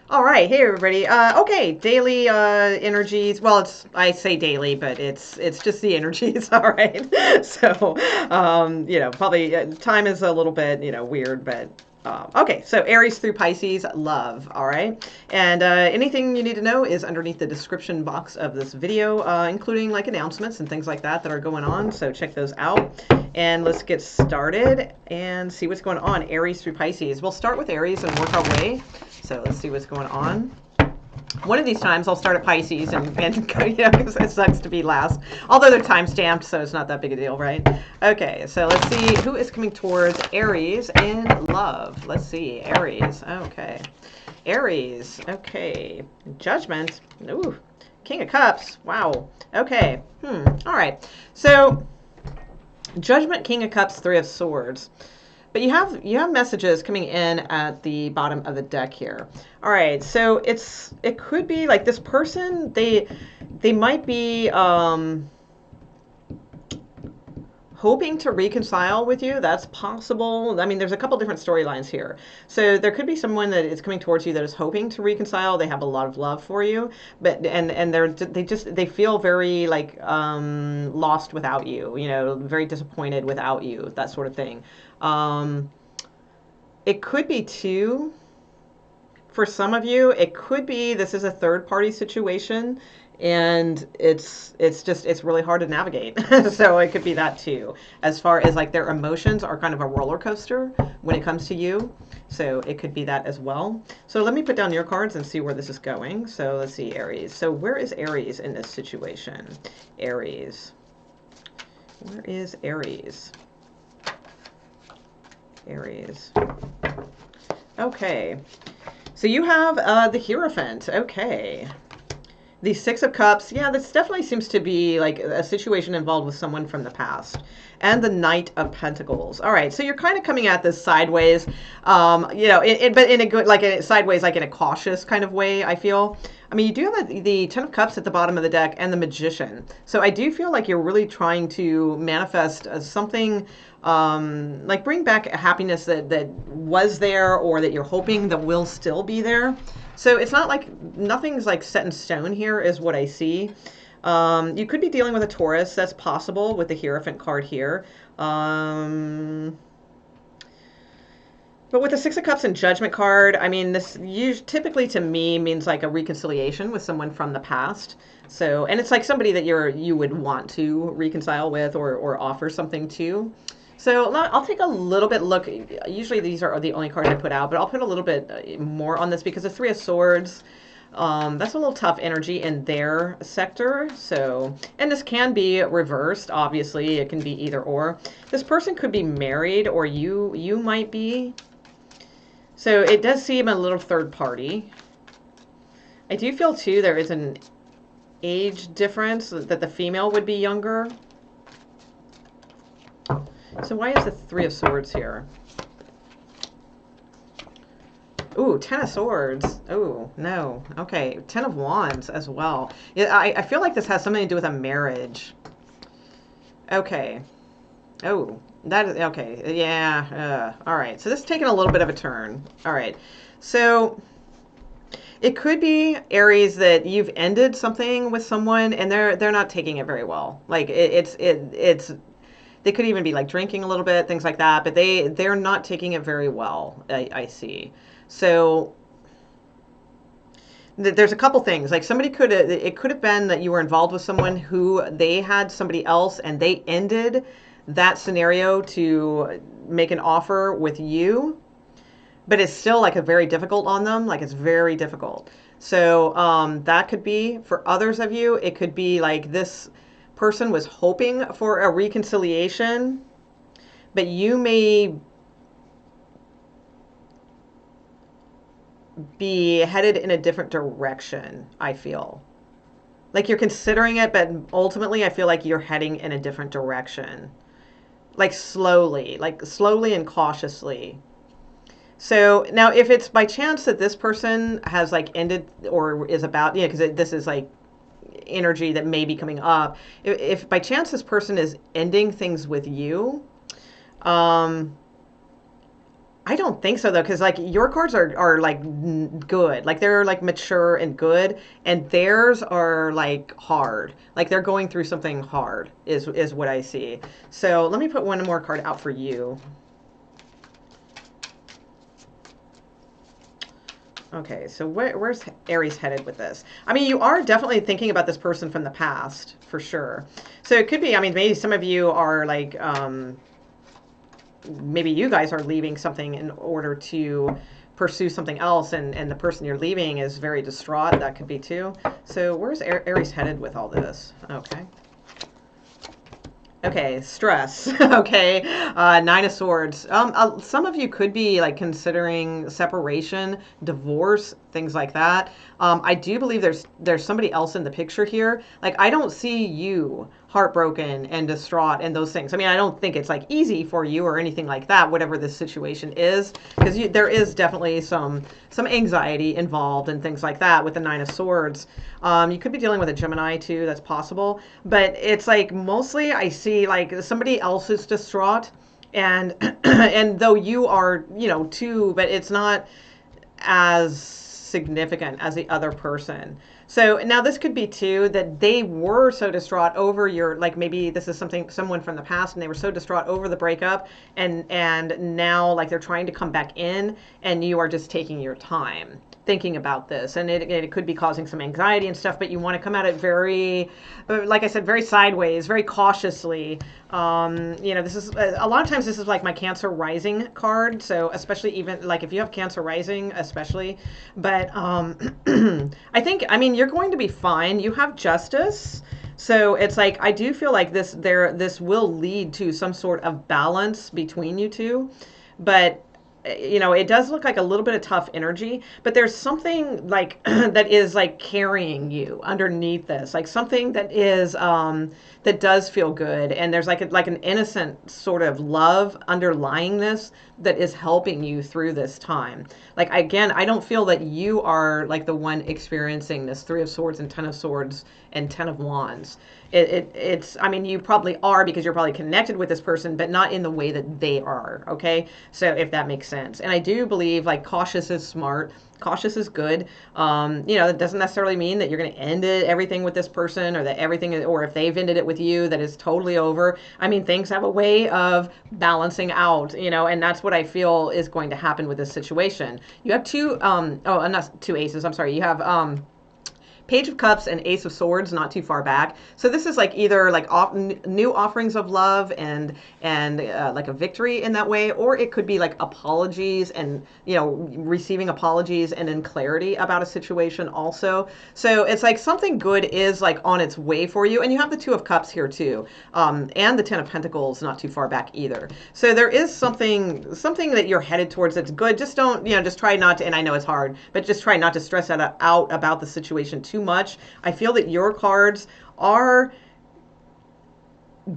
All right, hey everybody. Okay, daily energies. Well, I say daily, but it's just the energies. All right. So, probably time is a little bit weird, but okay. So Aries through Pisces, love. All right, and anything you need to know is underneath the description box of this video, including like announcements and things like that are going on. So check those out. And let's get started and see what's going on. Aries through Pisces. We'll start with Aries and work our way. So let's see what's going on. One of these times I'll start at Pisces and because it sucks to be last. Although they're time stamped, so it's not that big a deal, right? Okay, so let's see who is coming towards Aries in love. Let's see, Aries. Okay. Aries. Okay. Judgment. Ooh. King of Cups. Wow. Okay. All right. So Judgment, King of Cups, Three of Swords. But you have messages coming in at the bottom of the deck here. All right, so it could be like this person, they might be hoping to reconcile with you. That's possible. I mean, there's a couple different storylines here. So there could be someone that is coming towards you that is hoping to reconcile. They have a lot of love for you, but and they feel very like lost without you. Very disappointed without you. That sort of thing. It could be too, for some of you, it could be this is a third party situation and it's really hard to navigate. So it could be that too. As far as like their emotions are kind of a roller coaster when it comes to you. So it could be that as well. So let me put down your cards and see where this is going. So let's see, Aries. So where is Aries in this situation? Aries. Where is Aries? Aries. Okay. So you have the Hierophant. Okay. The Six of Cups. Yeah, this definitely seems to be like a situation involved with someone from the past. And the Knight of Pentacles. All right, so you're kind of coming at this sideways, but in a good, sideways, like in a cautious kind of way, I feel. I mean, you do have the Ten of Cups at the bottom of the deck and the Magician. So I do feel like you're really trying to manifest something, like bring back a happiness that was there or that you're hoping that will still be there. So it's not like nothing's like set in stone here is what I see. You could be dealing with a Taurus. That's possible with the Hierophant card here. But with the Six of Cups and Judgment card, I mean, this typically to me means like a reconciliation with someone from the past. So, and it's like somebody that you would want to reconcile with or offer something to. So I'll take a little bit look. Usually these are the only cards I put out, but I'll put a little bit more on this because the Three of Swords, that's a little tough energy in their sector. So, and this can be reversed. Obviously, it can be either or. This person could be married, or you might be. So it does seem a little third party. I do feel too there is an age difference that the female would be younger. So why is the Three of Swords here? Ooh, Ten of Swords. Ooh, no. Okay, Ten of Wands as well. Yeah, I feel like this has something to do with a marriage. Okay. Oh, that is, okay, yeah, all right. So this is taking a little bit of a turn. All right. So it could be, Aries, that you've ended something with someone and they're not taking it very well. Like it's they could even be like drinking a little bit, things like that, but they're not taking it very well, I see. So there's a couple things. Like it could have been that you were involved with someone who they had somebody else and they ended that scenario to make an offer with you, but it's still like a very difficult on them. Like it's very difficult. So that could be for others of you. It could be like this person was hoping for a reconciliation, but you may be headed in a different direction, I feel. Like you're considering it, but ultimately I feel like you're heading in a different direction. Like slowly and cautiously. So now if it's by chance that this person has like ended or is about, because this is like energy that may be coming up. If by chance this person is ending things with you, I don't think so though, because like your cards are like good, like they're like mature and good, and theirs are like hard, like they're going through something hard is what I see. So let me put one more card out for you. Okay, so where's Aries headed with this? I mean, you are definitely thinking about this person from the past, for sure. So it could be, I mean, maybe some of you are like, maybe you guys are leaving something in order to pursue something else, and the person you're leaving is very distraught. That could be too. So where's Aries headed with all this? Okay. Okay, stress. Okay, Nine of Swords. Some of you could be like considering separation, divorce, things like that. I do believe there's somebody else in the picture here. Like I don't see you heartbroken and distraught and those things. I mean, I don't think it's like easy for you or anything like that, whatever this situation is, because there is definitely some anxiety involved and things like that with the Nine of Swords. You could be dealing with a Gemini too. That's possible, but it's like mostly I see like somebody else is distraught, and and though you are, you know, too, but it's not as significant as the other person. So now this could be too that they were so distraught over your, like maybe this is someone from the past and they were so distraught over the breakup, and now like they're trying to come back in and you are just taking your time thinking about this, and it could be causing some anxiety and stuff, but you want to come at it very, like I said, very sideways, very cautiously. You know, this is a lot of times this is like my Cancer rising card, so especially even like if you have Cancer rising especially, but I think, I mean, you're going to be fine. You have Justice. So it's like I do feel like this will lead to some sort of balance between you two, but you know, it does look like a little bit of tough energy, but there's something like that is like carrying you underneath this, like something that is that does feel good, and there's like an innocent sort of love underlying this that is helping you through this time. Like again, I don't feel that you are like the one experiencing this Three of Swords and Ten of Swords and Ten of Wands. It's, I mean, you probably are because you're probably connected with this person, but not in the way that they are. Okay, so if that makes sense. And I do believe like cautious is smart, cautious is good. You know, it doesn't necessarily mean that you're going to end everything with this person, or that everything, or if they've ended it with you, that is totally over. I mean, things have a way of balancing out, you know, and that's what I feel is going to happen with this situation. You have two, oh, not two aces, I'm sorry. You have, Page of Cups and Ace of Swords not too far back. So this is like either like new offerings of love and like a victory in that way, or it could be like apologies and, you know, receiving apologies and then clarity about a situation also. So it's like something good is like on its way for you. And you have the Two of Cups here too, and the Ten of Pentacles not too far back either. So there is something that you're headed towards that's good. Just don't, you know, just try not to, and I know it's hard, but just try not to stress out about the situation too much. I feel that your cards are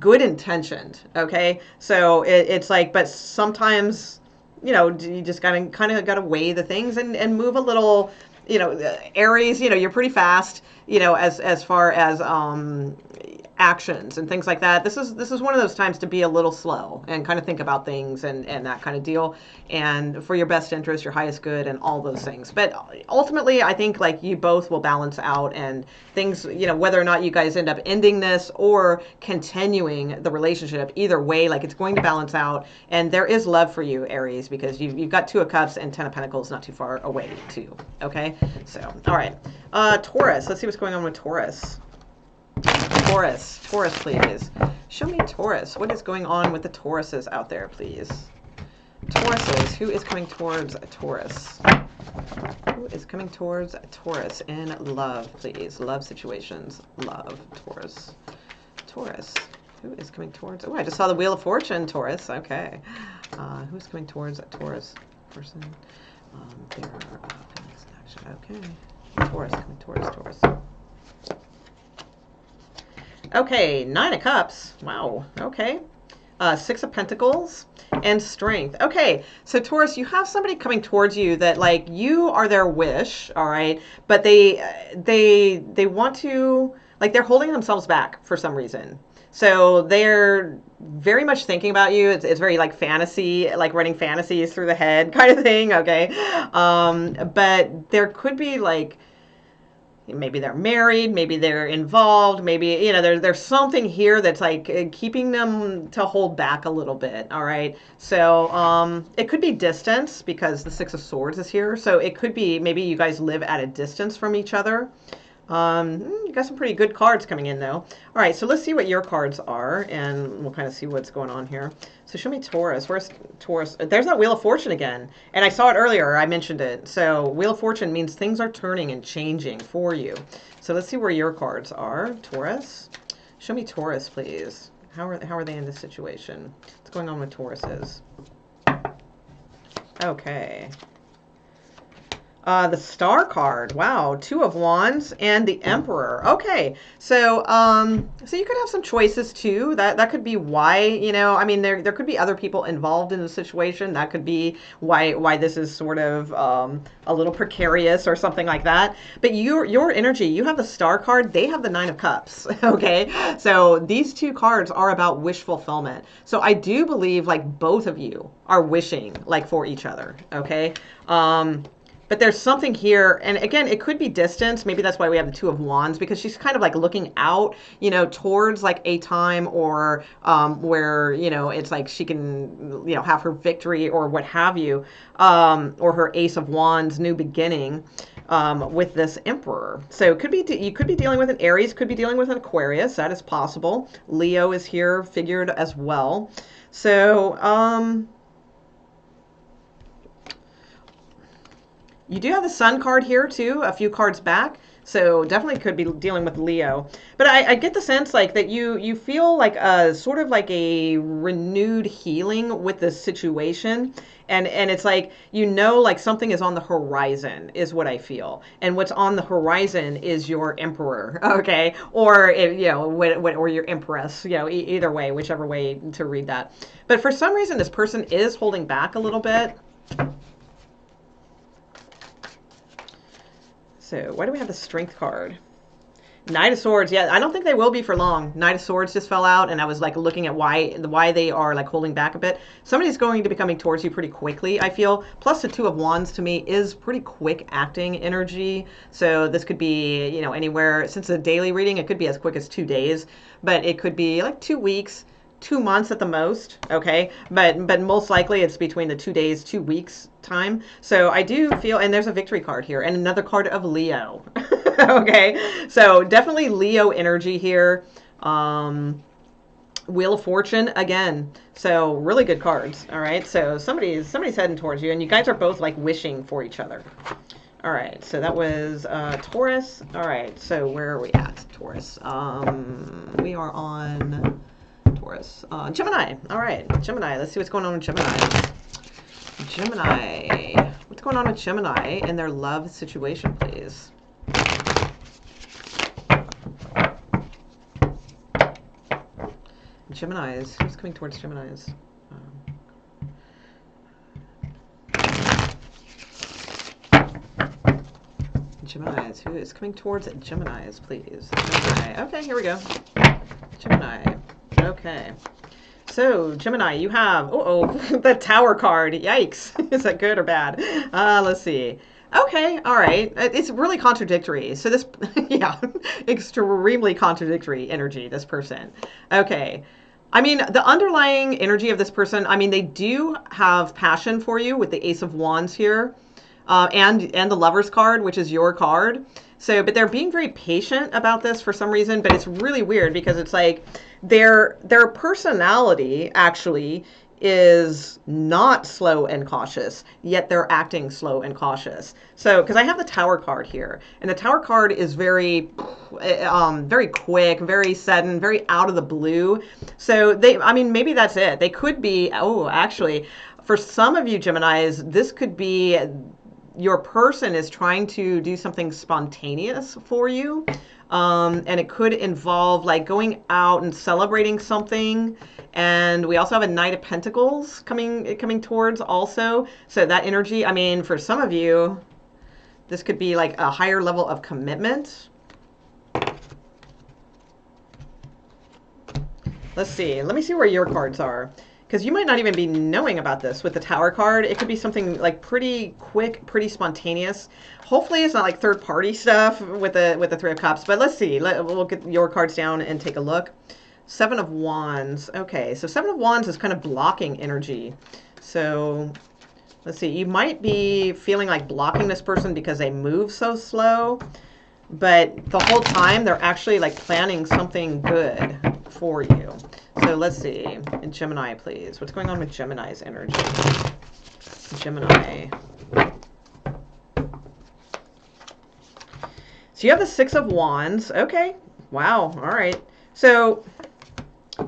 good intentioned. Okay, so it's like, but sometimes, you know, you just kind of got to weigh the things and move a little. You know, Aries, you know, you're pretty fast, you know, as far as actions and things like that. This is one of those times to be a little slow and kind of think about things and that kind of deal, and for your best interest, your highest good, and all those things. But ultimately, I think like you both will balance out, and things, you know, whether or not you guys end up ending this or continuing the relationship, either way, like it's going to balance out, and there is love for you, Aries, because you've got Two of Cups and Ten of Pentacles not too far away too. Okay, so all right, Taurus. Let's see what's going on with Taurus. Taurus, please. Show me Taurus. What is going on with the Tauruses out there, please? Tauruses. Who is coming towards a Taurus? Who is coming towards a Taurus in love, please? Love situations. Love. Taurus. Taurus. Who is coming towards... Oh, I just saw the Wheel of Fortune, Taurus. Okay. Who's coming towards a Taurus person? There are action. Okay. Taurus coming towards Taurus. Okay, Nine of Cups. Wow. Okay. Six of Pentacles and Strength. Okay, so Taurus, you have somebody coming towards you that like you are their wish, all right, but they want to, like, they're holding themselves back for some reason. So they're very much thinking about you. It's very like fantasy, like running fantasies through the head kind of thing. Okay. But there could be like, maybe they're married, maybe they're involved, maybe there's something here that's like keeping them to hold back a little bit. All right, so it could be distance because the Six of Swords is here, so it could be maybe you guys live at a distance from each other. You got some pretty good cards coming in, though. All right, so let's see what your cards are, and we'll kind of see what's going on here. So show me Taurus. Where's Taurus? There's that Wheel of Fortune again. And I saw it earlier. I mentioned it. So Wheel of Fortune means things are turning and changing for you. So let's see where your cards are. Taurus. Show me Taurus, please. How are they in this situation? What's going on with Tauruses? Okay. The Star card. Wow, Two of Wands and the Emperor. Okay, so so you could have some choices too. That could be why, I mean, there could be other people involved in the situation. That could be why this is sort of a little precarious or something like that. But your energy, you have the Star card. They have the Nine of Cups. Okay, so these two cards are about wish fulfillment. So I do believe like both of you are wishing like for each other. Okay. But there's something here, and again, it could be distance. Maybe that's why we have the Two of Wands, because she's kind of like looking out, towards like a time or where, it's like she can, have her victory or what have you, or her Ace of Wands, new beginning with this Emperor. So it could be you could be dealing with an Aries, could be dealing with an Aquarius. That is possible. Leo is here figured as well. So, you do have the Sun card here too, a few cards back. So definitely could be dealing with Leo. But I get the sense like that you feel like a sort of like a renewed healing with this situation. And it's like, like something is on the horizon is what I feel. And what's on the horizon is your Emperor, okay? Or, or your Empress, either way, whichever way to read that. But for some reason, this person is holding back a little bit. So why do we have the Strength card? Knight of Swords. Yeah, I don't think they will be for long. Knight of Swords just fell out, and I was like looking at why they are like holding back a bit. Somebody's going to be coming towards you pretty quickly, I feel. Plus the Two of Wands to me is pretty quick acting energy. So this could be, anywhere, since a daily reading, it could be as quick as 2 days, but it could be like 2 weeks. 2 months at the most, okay? But most likely it's between the 2 days, 2 weeks time. So I do feel, and there's a victory card here and another card of Leo. Okay, so definitely Leo energy here. Wheel of Fortune again. So really good cards. All right, so somebody's heading towards you, and you guys are both like wishing for each other. All right, so that was Taurus. All right, so where are we at, Taurus? We are on Taurus. Gemini. All right, Gemini. Let's see what's going on with Gemini. Gemini. What's going on with Gemini in their love situation, please? Geminis. Who's coming towards Geminis? Geminis. Who is coming towards Geminis, please? Gemini. Okay, here we go. Gemini. Okay. So, Gemini, you have, the Tower card. Yikes. Is that good or bad? Let's see. Okay, all right. It's really contradictory. So this, yeah, extremely contradictory energy, this person. Okay. I mean, the underlying energy of this person, I mean, they do have passion for you with the Ace of Wands here, and the Lover's card, which is your card. So, but they're being very patient about this for some reason, but it's really weird because it's like their personality actually is not slow and cautious, yet they're acting slow and cautious. So, because I have the Tower card here, and the Tower card is very, very quick, very sudden, very out of the blue. So I mean, maybe that's it. They could be, actually, for some of you Geminis, this could be your person is trying to do something spontaneous for you. And it could involve like going out and celebrating something. And we also have a Knight of Pentacles coming towards also. So that energy, I mean, for some of you, this could be like a higher level of commitment. Let's see. Let me see where your cards are. Because you might not even be knowing about this with the Tower card. It could be something like pretty quick, pretty spontaneous. Hopefully it's not like third-party stuff with the Three of Cups. But let's see. We'll get your cards down and take a look. Seven of Wands. Okay, so Seven of Wands is kind of blocking energy. So let's see. You might be feeling like blocking this person because they move so slow. But the whole time they're actually like planning something good for you. So let's see. And Gemini, please. What's going on with Gemini's energy? Gemini. So you have the Six of Wands. Okay. Wow. All right. So,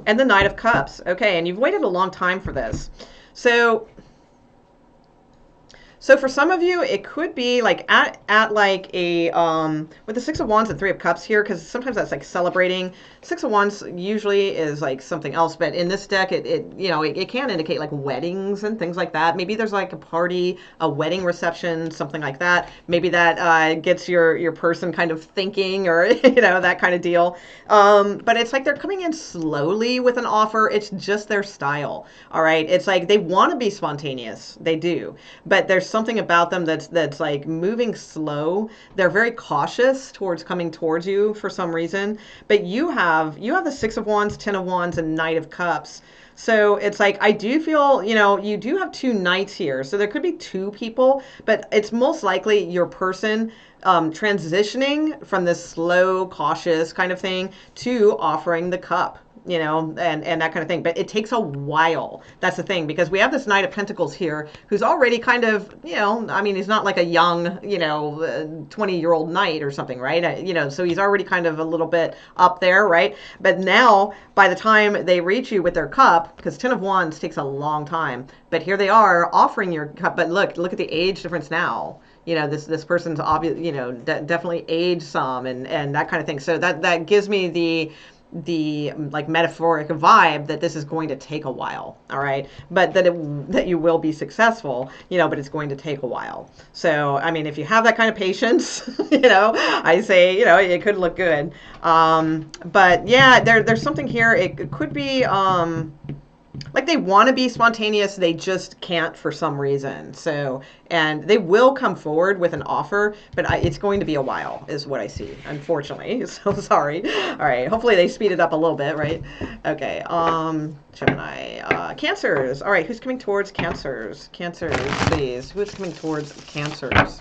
and the Knight of Cups. Okay. And you've waited a long time for this. So for some of you, it could be like at like a, with the Six of Wands and Three of Cups here, because sometimes that's like celebrating. Six of Wands usually is like something else, but in this deck, it can indicate like weddings and things like that. Maybe there's like a party, a wedding reception, something like that. Maybe that gets your person kind of thinking, or, that kind of deal. But it's like they're coming in slowly with an offer. It's just their style. All right. It's like they want to be spontaneous. They do. But there's something about them that's like moving slow. They're very cautious towards coming towards you for some reason. But you have the Six of Wands, Ten of Wands, and Knight of Cups. So it's like, I do feel, you do have two knights here. So there could be two people, but it's most likely your person transitioning from this slow, cautious kind of thing to offering the cup. And that kind of thing. But it takes a while. That's the thing, because we have this Knight of Pentacles here who's already kind of, he's not like a young, 20-year-old knight or something, right? So he's already kind of a little bit up there, right? But now, by the time they reach you with their cup, because Ten of Wands takes a long time, but here they are offering your cup. But look at the age difference now. This person's obvious, definitely aged some and that kind of thing. So that gives me the like metaphoric vibe that this is going to take a while, all right, but that you will be successful, but it's going to take a while. So if you have that kind of patience, I say, it could look good. But yeah, there's something here. It could be like they want to be spontaneous, they just can't for some reason. So, and they will come forward with an offer, but it's going to be a while is what I see, unfortunately. So sorry. All right. Hopefully they speed it up a little bit, right? Okay. Gemini, Cancers. All right. Who's coming towards Cancers? Cancers, please. Who's coming towards Cancers?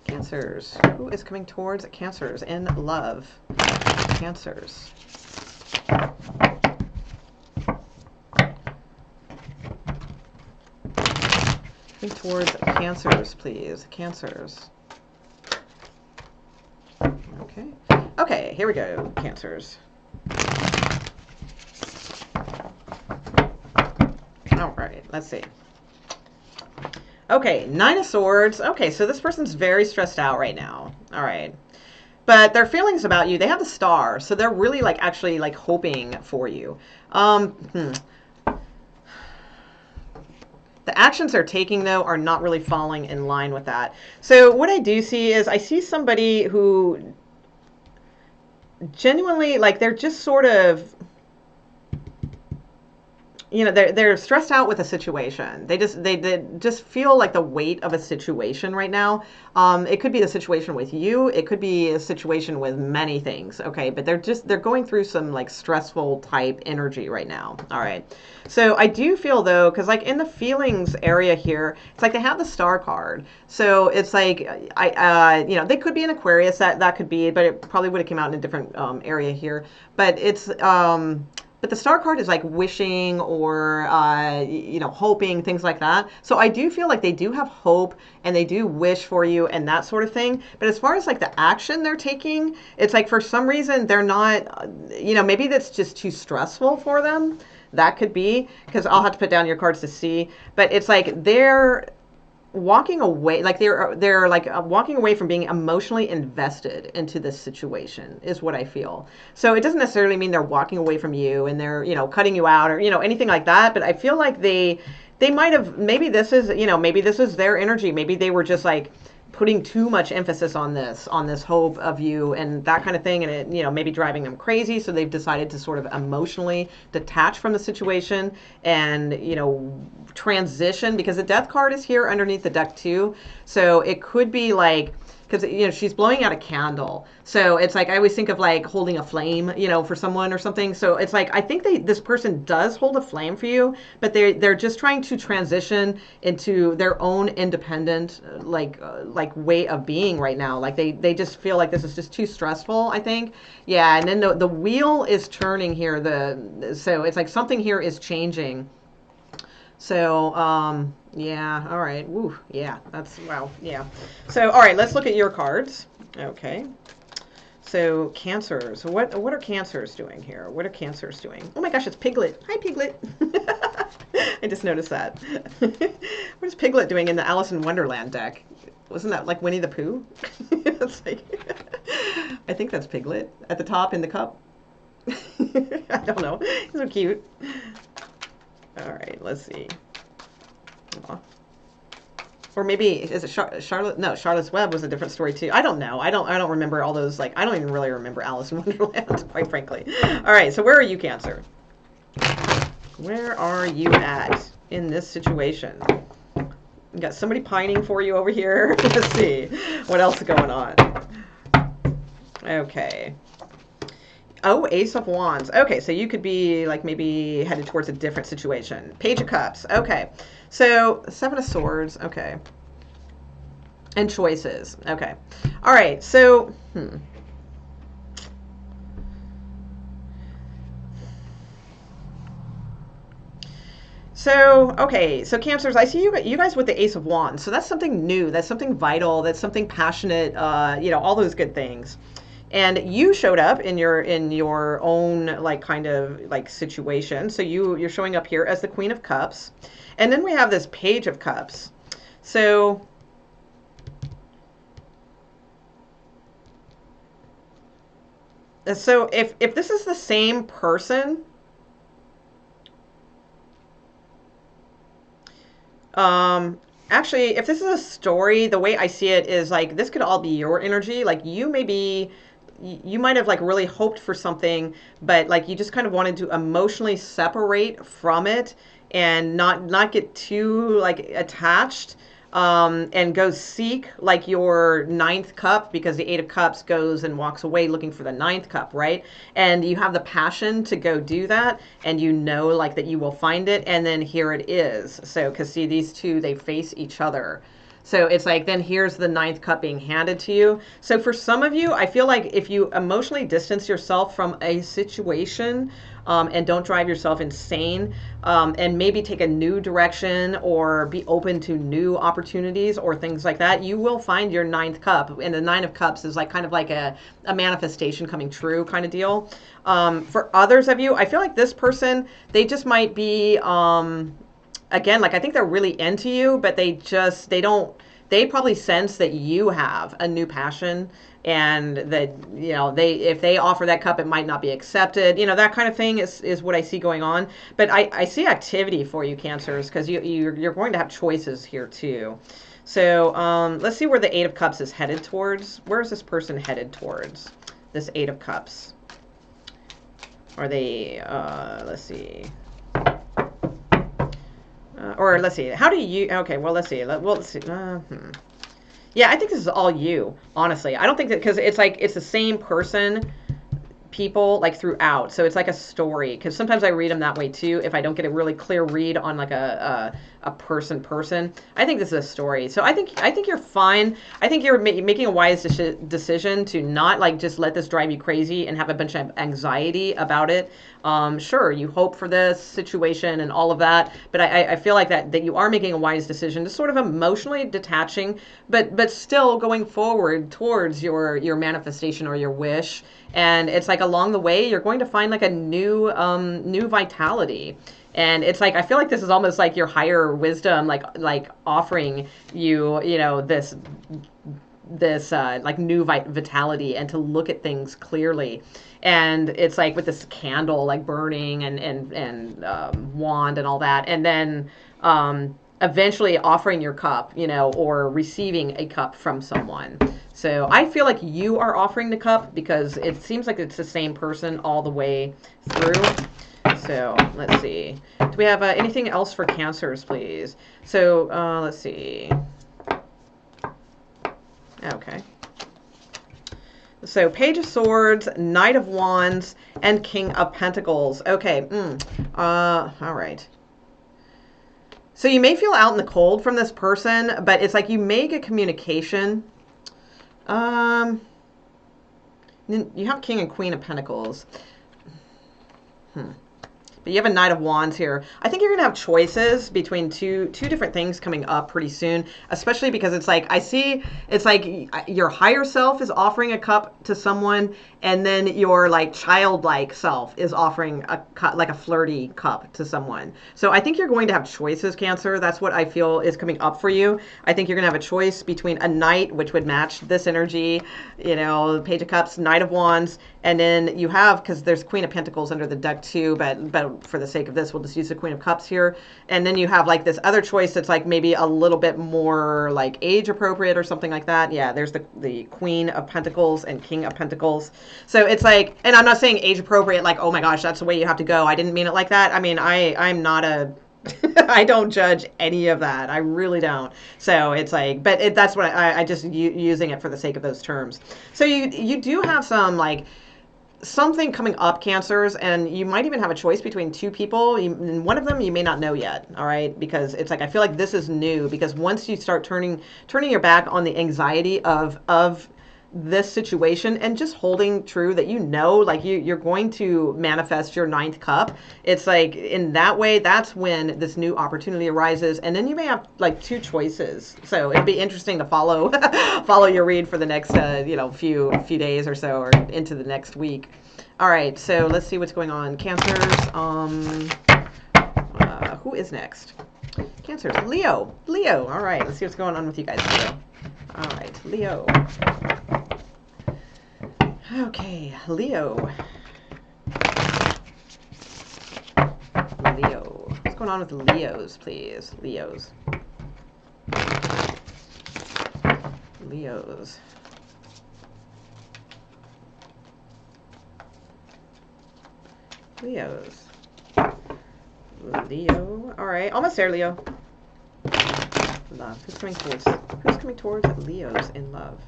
Cancers. Who is coming towards Cancers in love? Cancers. Towards Cancers, please. Cancers. Okay, here we go, Cancers. All right, let's see. Okay, Nine of Swords. Okay, so this person's very stressed out right now. All right. But their feelings about you, they have the Star, so they're really actually hoping for you. The actions they're taking, though, are not really falling in line with that. So what I do see is I see somebody who genuinely, they're just sort of, they're stressed out with a situation. They just feel like the weight of a situation right now. It could be a situation with you. It could be a situation with many things. Okay, but they're going through some stressful type energy right now. All right. So I do feel, though, because in the feelings area here, it's like they have the Star card. So it's like they could be an Aquarius. That could be, but it probably would have come out in a different area here. But it's but the Star card is wishing or, hoping, things like that. So I do feel like they do have hope and they do wish for you and that sort of thing. But as far as the action they're taking, it's for some reason they're not, maybe that's just too stressful for them. That could be, because I'll have to put down your cards to see. But it's they're walking away, they're walking away from being emotionally invested into this situation is what I feel. So it doesn't necessarily mean they're walking away from you and they're cutting you out or anything like that, but I feel like they might have, maybe this is their energy. Maybe they were just putting too much emphasis on this hope of you and that kind of thing, and it, you know, maybe driving them crazy. So they've decided to sort of emotionally detach from the situation and, you know, transition, because the death card is here underneath the deck too. So it could be like, because, you know, she's blowing out a candle. So it's like, I always think of like holding a flame, you know, for someone or something. So it's like, I think this person does hold a flame for you, but they're just trying to transition into their own independent, like way of being right now. Like they just feel like this is just too stressful, I think. Yeah. And then the wheel is turning here. So it's like something here is changing. So, yeah, all right. Woo, yeah, that's, wow, yeah. So, all right, let's look at your cards. Okay. So, Cancers. What are Cancers doing here? What are Cancers doing? Oh my gosh, it's Piglet. Hi, Piglet. I just noticed that. What is Piglet doing in the Alice in Wonderland deck? Wasn't that like Winnie the Pooh? It's like, I think that's Piglet at the top in the cup. I don't know. He's so cute. All right, let's see. Or maybe is it Charlotte? No, Charlotte's Web was a different story too. I don't know. I don't remember all those. Like, I don't even really remember Alice in Wonderland, quite frankly. All right, so where are you, Cancer? Where are you at in this situation? You got somebody pining for you over here. Let's see what else is going on. Okay. Oh, Ace of Wands. Okay, so you could be like maybe headed towards a different situation. Page of Cups. Okay. So, Seven of Swords. Okay. And choices. Okay. All right. So, So, okay, so Cancers, I see you guys with the Ace of Wands. So that's something new. That's something vital. That's something passionate. You know, all those good things. And you showed up in your own like kind of like situation. So you're showing up here as the Queen of Cups. And then we have this Page of Cups. So if this is the same person, actually, if this is a story, the way I see it is like this could all be your energy. Like you might have like really hoped for something, but like you just kind of wanted to emotionally separate from it and not get too like attached, and go seek like your ninth cup, because the Eight of Cups goes and walks away looking for the ninth cup, right? And you have the passion to go do that, and you know like that you will find it, and then here it is. So because see, these two, they face each other. So it's like, then here's the ninth cup being handed to you. So for some of you, I feel like if you emotionally distance yourself from a situation, and don't drive yourself insane, and maybe take a new direction or be open to new opportunities or things like that, you will find your ninth cup. And the Nine of Cups is like kind of like a manifestation coming true kind of deal. For others of you, I feel like this person, they just might be, again, like I think they're really into you, but they probably sense that you have a new passion, and that, you know, if they offer that cup, it might not be accepted. You know, that kind of thing is what I see going on. But I see activity for you, Cancers, because you're going to have choices here too. So let's see where the Eight of Cups is headed towards. Where is this person headed towards? This Eight of Cups. Are they, let's see. Or let's see, how do you, okay, well, let's see. Yeah, I think this is all you, honestly. I don't think that, because it's like, it's the same person, people, like throughout. So it's like a story, because sometimes I read them that way too, if I don't get a really clear read on like a person. I think this is a story. So I think you're fine. I think you're making a wise decision to not like just let this drive you crazy and have a bunch of anxiety about it. Sure, you hope for this situation and all of that, but I feel like that you are making a wise decision to sort of emotionally detaching, but still going forward towards your manifestation or your wish. And it's like along the way, you're going to find like a new vitality. And it's like, I feel like this is almost like your higher wisdom, like offering you, you know, this like new vitality, and to look at things clearly. And it's like with this candle like burning and wand and all that. And then eventually offering your cup, you know, or receiving a cup from someone. So I feel like you are offering the cup because it seems like it's the same person all the way through. So let's see. Do we have anything else for Cancers, please? So let's see. Okay. So Page of Swords, Knight of Wands, and King of Pentacles. Okay. All right. So you may feel out in the cold from this person, but it's like you may get communication. You have King and Queen of Pentacles. But you have a Knight of Wands here. I think you're going to have choices between two different things coming up pretty soon, especially because it's like, I see, it's like your higher self is offering a cup to someone, and then your like childlike self is offering a cup, like a flirty cup to someone. So I think you're going to have choices, Cancer. That's what I feel is coming up for you. I think you're going to have a choice between a Knight, which would match this energy, you know, Page of Cups, Knight of Wands, and then you have, because there's Queen of Pentacles under the deck too, but for the sake of this, we'll just use the Queen of Cups here. And then you have like this other choice that's like maybe a little bit more like age appropriate or something like that. Yeah, there's the Queen of Pentacles and King of Pentacles. So it's like, and I'm not saying age appropriate, like, oh my gosh, that's the way you have to go. I didn't mean it like that. I mean, I'm not a, I don't judge any of that. I really don't. So it's like, but that's what I just using it for the sake of those terms. So you do have some like, something coming up, Cancers, and you might even have a choice between two people. And one of them you may not know yet, all right? Because it's like, I feel like this is new, because once you start turning your back on the anxiety of this situation and just holding true that, you know, like you're going to manifest your ninth cup. It's like, in that way, that's when this new opportunity arises, and then you may have like two choices. So it'd be interesting to follow follow your read for the next you know, few days or so, or into the next week. All right, so let's see what's going on, Cancers. Who is next? Cancers. Leo. All right, let's see what's going on with you guys, Leo. All right, Leo. Okay, Leo. What's going on with Leos, please? Leos. Leo. All right, almost there, Leo. Love. Who's coming towards Leos in love?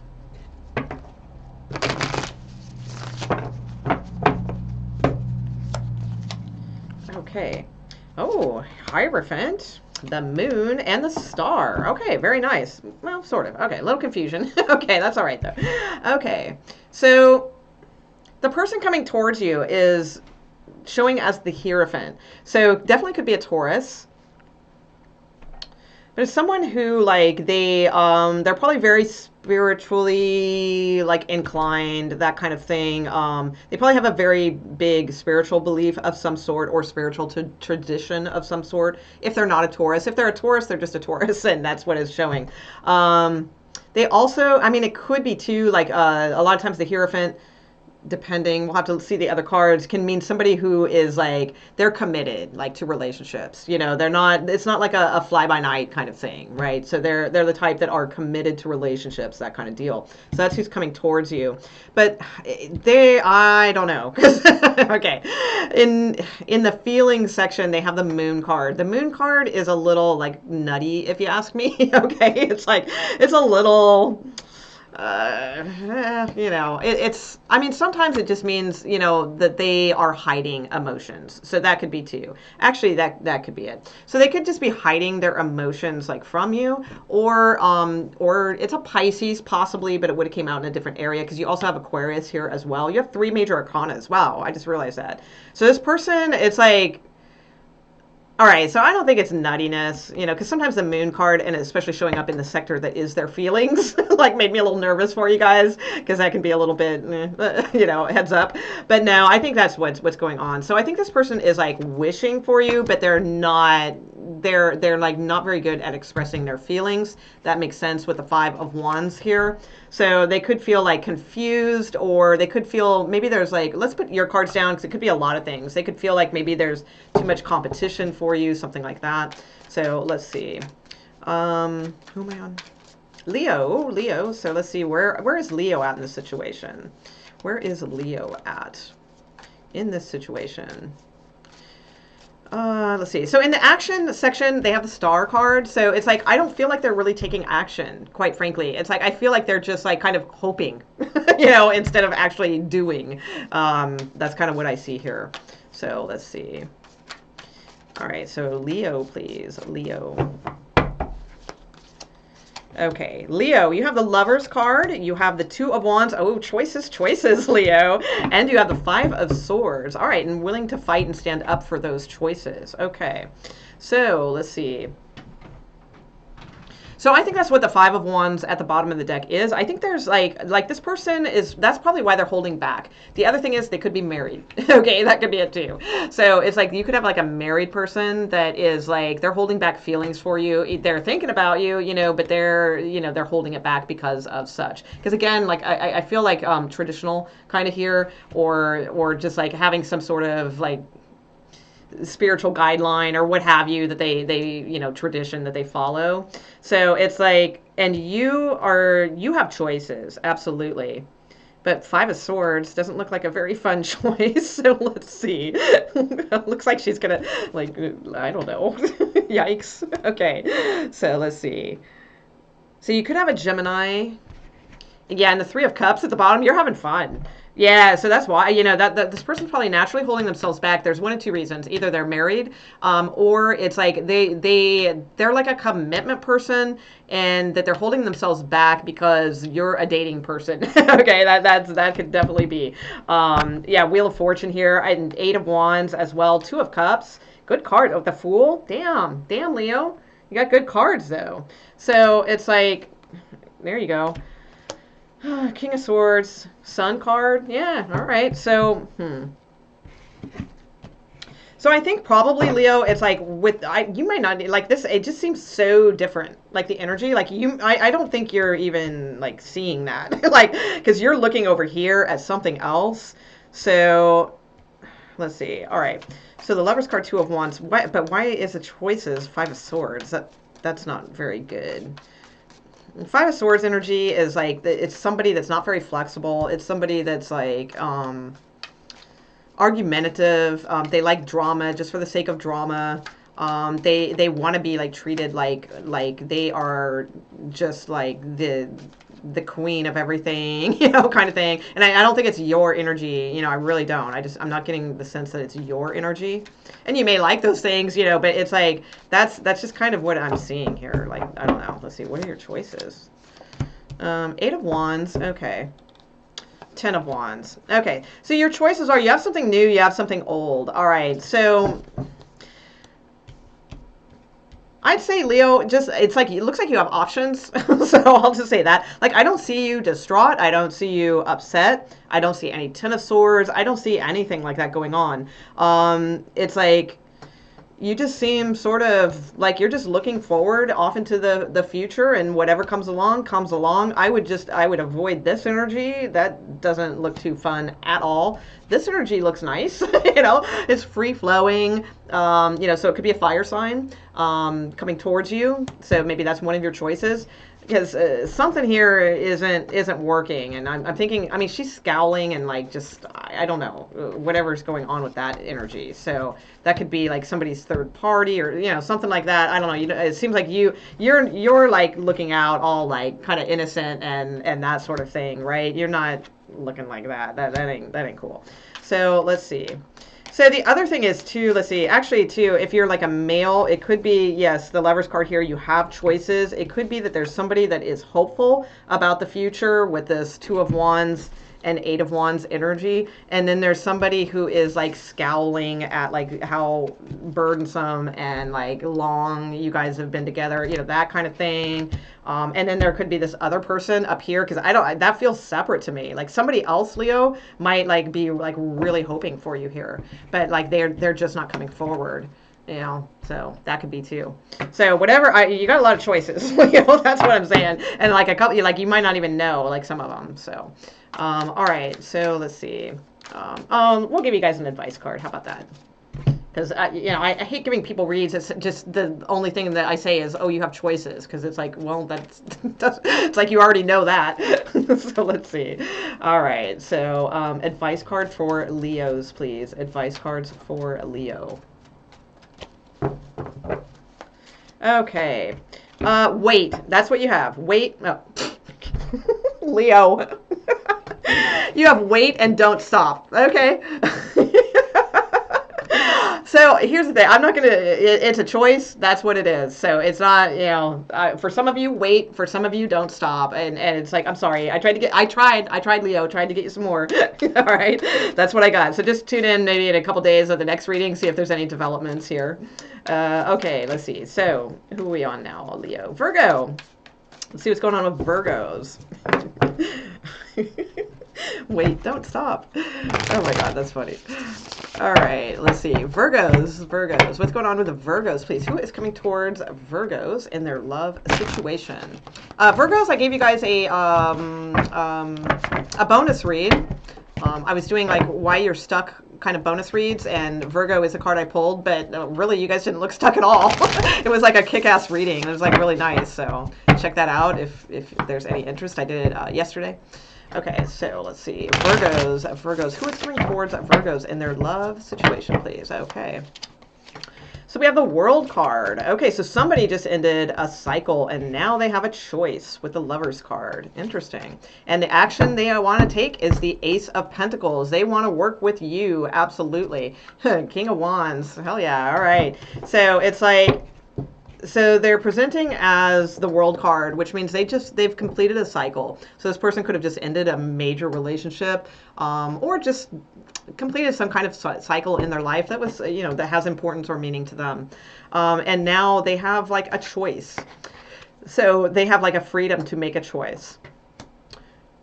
Okay. Oh, Hierophant, the Moon, and the Star. Okay, very nice. Well, sort of. Okay, a little confusion. Okay, that's all right, though. Okay, so the person coming towards you is showing as the Hierophant. So definitely could be a Taurus. There's someone who, like, they're probably very spiritually, like, inclined, that kind of thing. They probably have a very big spiritual belief of some sort, or spiritual tradition of some sort, if they're not a Taurus. If they're a Taurus, they're just a Taurus, and that's what is showing. They also, I mean, it could be, too, like, a lot of times the Hierophant, depending, we'll have to see the other cards, can mean somebody who is like, they're committed, like, to relationships. You know, they're not, it's not like a fly-by-night kind of thing, right? So they're the type that are committed to relationships, that kind of deal. So that's who's coming towards you. But I don't know. Okay. In the feelings section, they have the Moon card. The Moon card is a little, like, nutty, if you ask me. Okay. It's like, it's a little, you know, I mean, sometimes it just means, you know, that they are hiding emotions. So that could be too. Actually, that could be it. So they could just be hiding their emotions, like, from you, or it's a Pisces possibly, but it would have came out in a different area, because you also have Aquarius here as well. You have 3 major arcanas. Wow, I just realized that. So this person, it's like, all right, so I don't think it's nuttiness, you know, because sometimes the Moon card, and especially showing up in the sector that is their feelings, like, made me a little nervous for you guys, because that can be a little bit, you know, heads up. But no, I think that's what's going on. So I think this person is, like, wishing for you, but they're not, they're like not very good at expressing their feelings. That makes sense with the 5 of Wands here. So they could feel, like, confused, or they could feel, maybe there's, like, let's put your cards down, because it could be a lot of things. They could feel like maybe there's too much competition for you, something like that. So let's see. Who am I on? Leo, Leo. So let's see, where is Leo at in this situation? Where is Leo at in this situation? Let's see. So in the action section, they have the star card. So it's like, I don't feel like they're really taking action, quite frankly. It's like, I feel like they're just like kind of hoping, you know, instead of actually doing. That's kind of what I see here. So let's see. All right. So Leo, please. Leo. Okay, Leo, you have the Lovers card, you have the Two of Wands, oh, choices, choices, Leo, and you have the Five of Swords. All right, and willing to fight and stand up for those choices. Okay, so let's see. So I think that's what the Five of Wands at the bottom of the deck is. I think there's like this person is, that's probably why they're holding back. The other thing is they could be married. Okay, that could be it too. So it's like you could have like a married person that is like, they're holding back feelings for you. They're thinking about you, you know, but they're, you know, they're holding it back because of such. Because again, like I feel like traditional kind of here, or just like having some sort of like spiritual guideline or what have you that they you know, tradition that they follow. So it's like, and you have choices, absolutely, but Five of Swords doesn't look like a very fun choice. So let's see. Looks like she's gonna, like, I don't know. Yikes. Okay, so let's see. So you could have a Gemini. Yeah, and the Three of Cups at the bottom, you're having fun. Yeah, so that's why, you know, that this person's probably naturally holding themselves back. There's one of two reasons. Either they're married, or it's like they're like a commitment person, and that they're holding themselves back because you're a dating person. Okay, that could definitely be. Yeah, Wheel of Fortune here, and Eight of Wands as well, Two of Cups. Good card. Oh, the Fool. Damn, Leo. You got good cards though. So it's like, there you go. King of Swords, Sun card. Yeah, all right. So, So I think probably, Leo, it's like you might not like this. It just seems so different. Like the energy, like I don't think you're even like seeing that. Like, because you're looking over here at something else. So let's see. All right. So the Lover's card, Two of Wands. But why is the choices Five of Swords? That's not very good. Five of Swords energy is like, it's somebody that's not very flexible. It's somebody that's like argumentative. They like drama just for the sake of drama. They want to be like treated like they are just like the queen of everything, you know, kind of thing. And I don't think it's your energy, you know, I really don't. I'm not getting the sense that it's your energy. And you may like those things, you know, but it's like, that's just kind of what I'm seeing here. Like, I don't know. Let's see. What are your choices? Eight of Wands. Okay. 10 of Wands. Okay. So your choices are, you have something new, you have something old. All right. So I'd say, Leo, just, it's like, it looks like you have options. So I'll just say that. Like, I don't see you distraught. I don't see you upset. I don't see any Ten of Swords. I don't see anything like that going on. It's like, you just seem sort of like you're just looking forward off into the future, and whatever comes along, comes along. I would avoid this energy. That doesn't look too fun at all. This energy looks nice. You know, it's free flowing. You know, so it could be a fire sign coming towards you. So maybe that's one of your choices. Because something here isn't working, and I'm thinking, I mean, she's scowling and like just, I don't know, whatever's going on with that energy. So that could be like somebody's third party, or, you know, something like that. I don't know. You know, it seems like you're like looking out all like kind of innocent and that sort of thing, right? You're not looking like that. That ain't cool. So let's see. So the other thing is too, let's see, actually too, if you're like a male, it could be, yes, the Lover's card here, you have choices. It could be that there's somebody that is hopeful about the future with this Two of Wands and Eight of Wands energy. And then there's somebody who is like scowling at like how burdensome and like long you guys have been together, you know, that kind of thing. And then there could be this other person up here, because that feels separate to me. Like somebody else, Leo, might like be like really hoping for you here, but like they're just not coming forward, you know. So that could be too. So whatever, you got a lot of choices, Leo. That's what I'm saying. And like a couple, like you might not even know like some of them. So all right, so let's see. We'll give you guys an advice card. How about that? Because I hate giving people reads. It's just the only thing that I say is, oh, you have choices, because it's like, well, it's like you already know that. So let's see. All right, so advice card for Leos, please. Advice cards for Leo. Okay. Wait. That's what you have. Wait. Oh. Leo. You have wait and don't stop. Okay. So here's the thing. I'm not going to, it's a choice. That's what it is. So it's not, for some of you, wait. For some of you, don't stop. And it's like, I'm sorry. I tried, Leo, tried to get you some more. All right. That's what I got. So just tune in maybe in a couple days of the next reading, see if there's any developments here. Okay, let's see. So who are we on now? Leo. Virgo. Let's see what's going on with Virgos. Wait, don't stop. Oh my God, that's funny. All right, let's see. Virgos. What's going on with the Virgos, please? Who is coming towards Virgos in their love situation? Virgos, I gave you guys a bonus read. I was doing like why you're stuck kind of bonus reads, and Virgo is a card I pulled, but really you guys didn't look stuck at all. It was like a kick-ass reading. It was like really nice, so check that out if there's any interest. I did it yesterday. Okay, so let's see. Virgos. Who is coming towards Virgos in their love situation, please? Okay. So we have the World card. Okay, so somebody just ended a cycle, and now they have a choice with the Lovers card. Interesting. And the action they want to take is the Ace of Pentacles. They want to work with you, absolutely. King of Wands. Hell yeah, all right. So it's like, so they're presenting as the World card, which means they've completed a cycle. So this person could have just ended a major relationship, or just completed some kind of cycle in their life that was, that has importance or meaning to them. And now they have like a choice. So they have like a freedom to make a choice.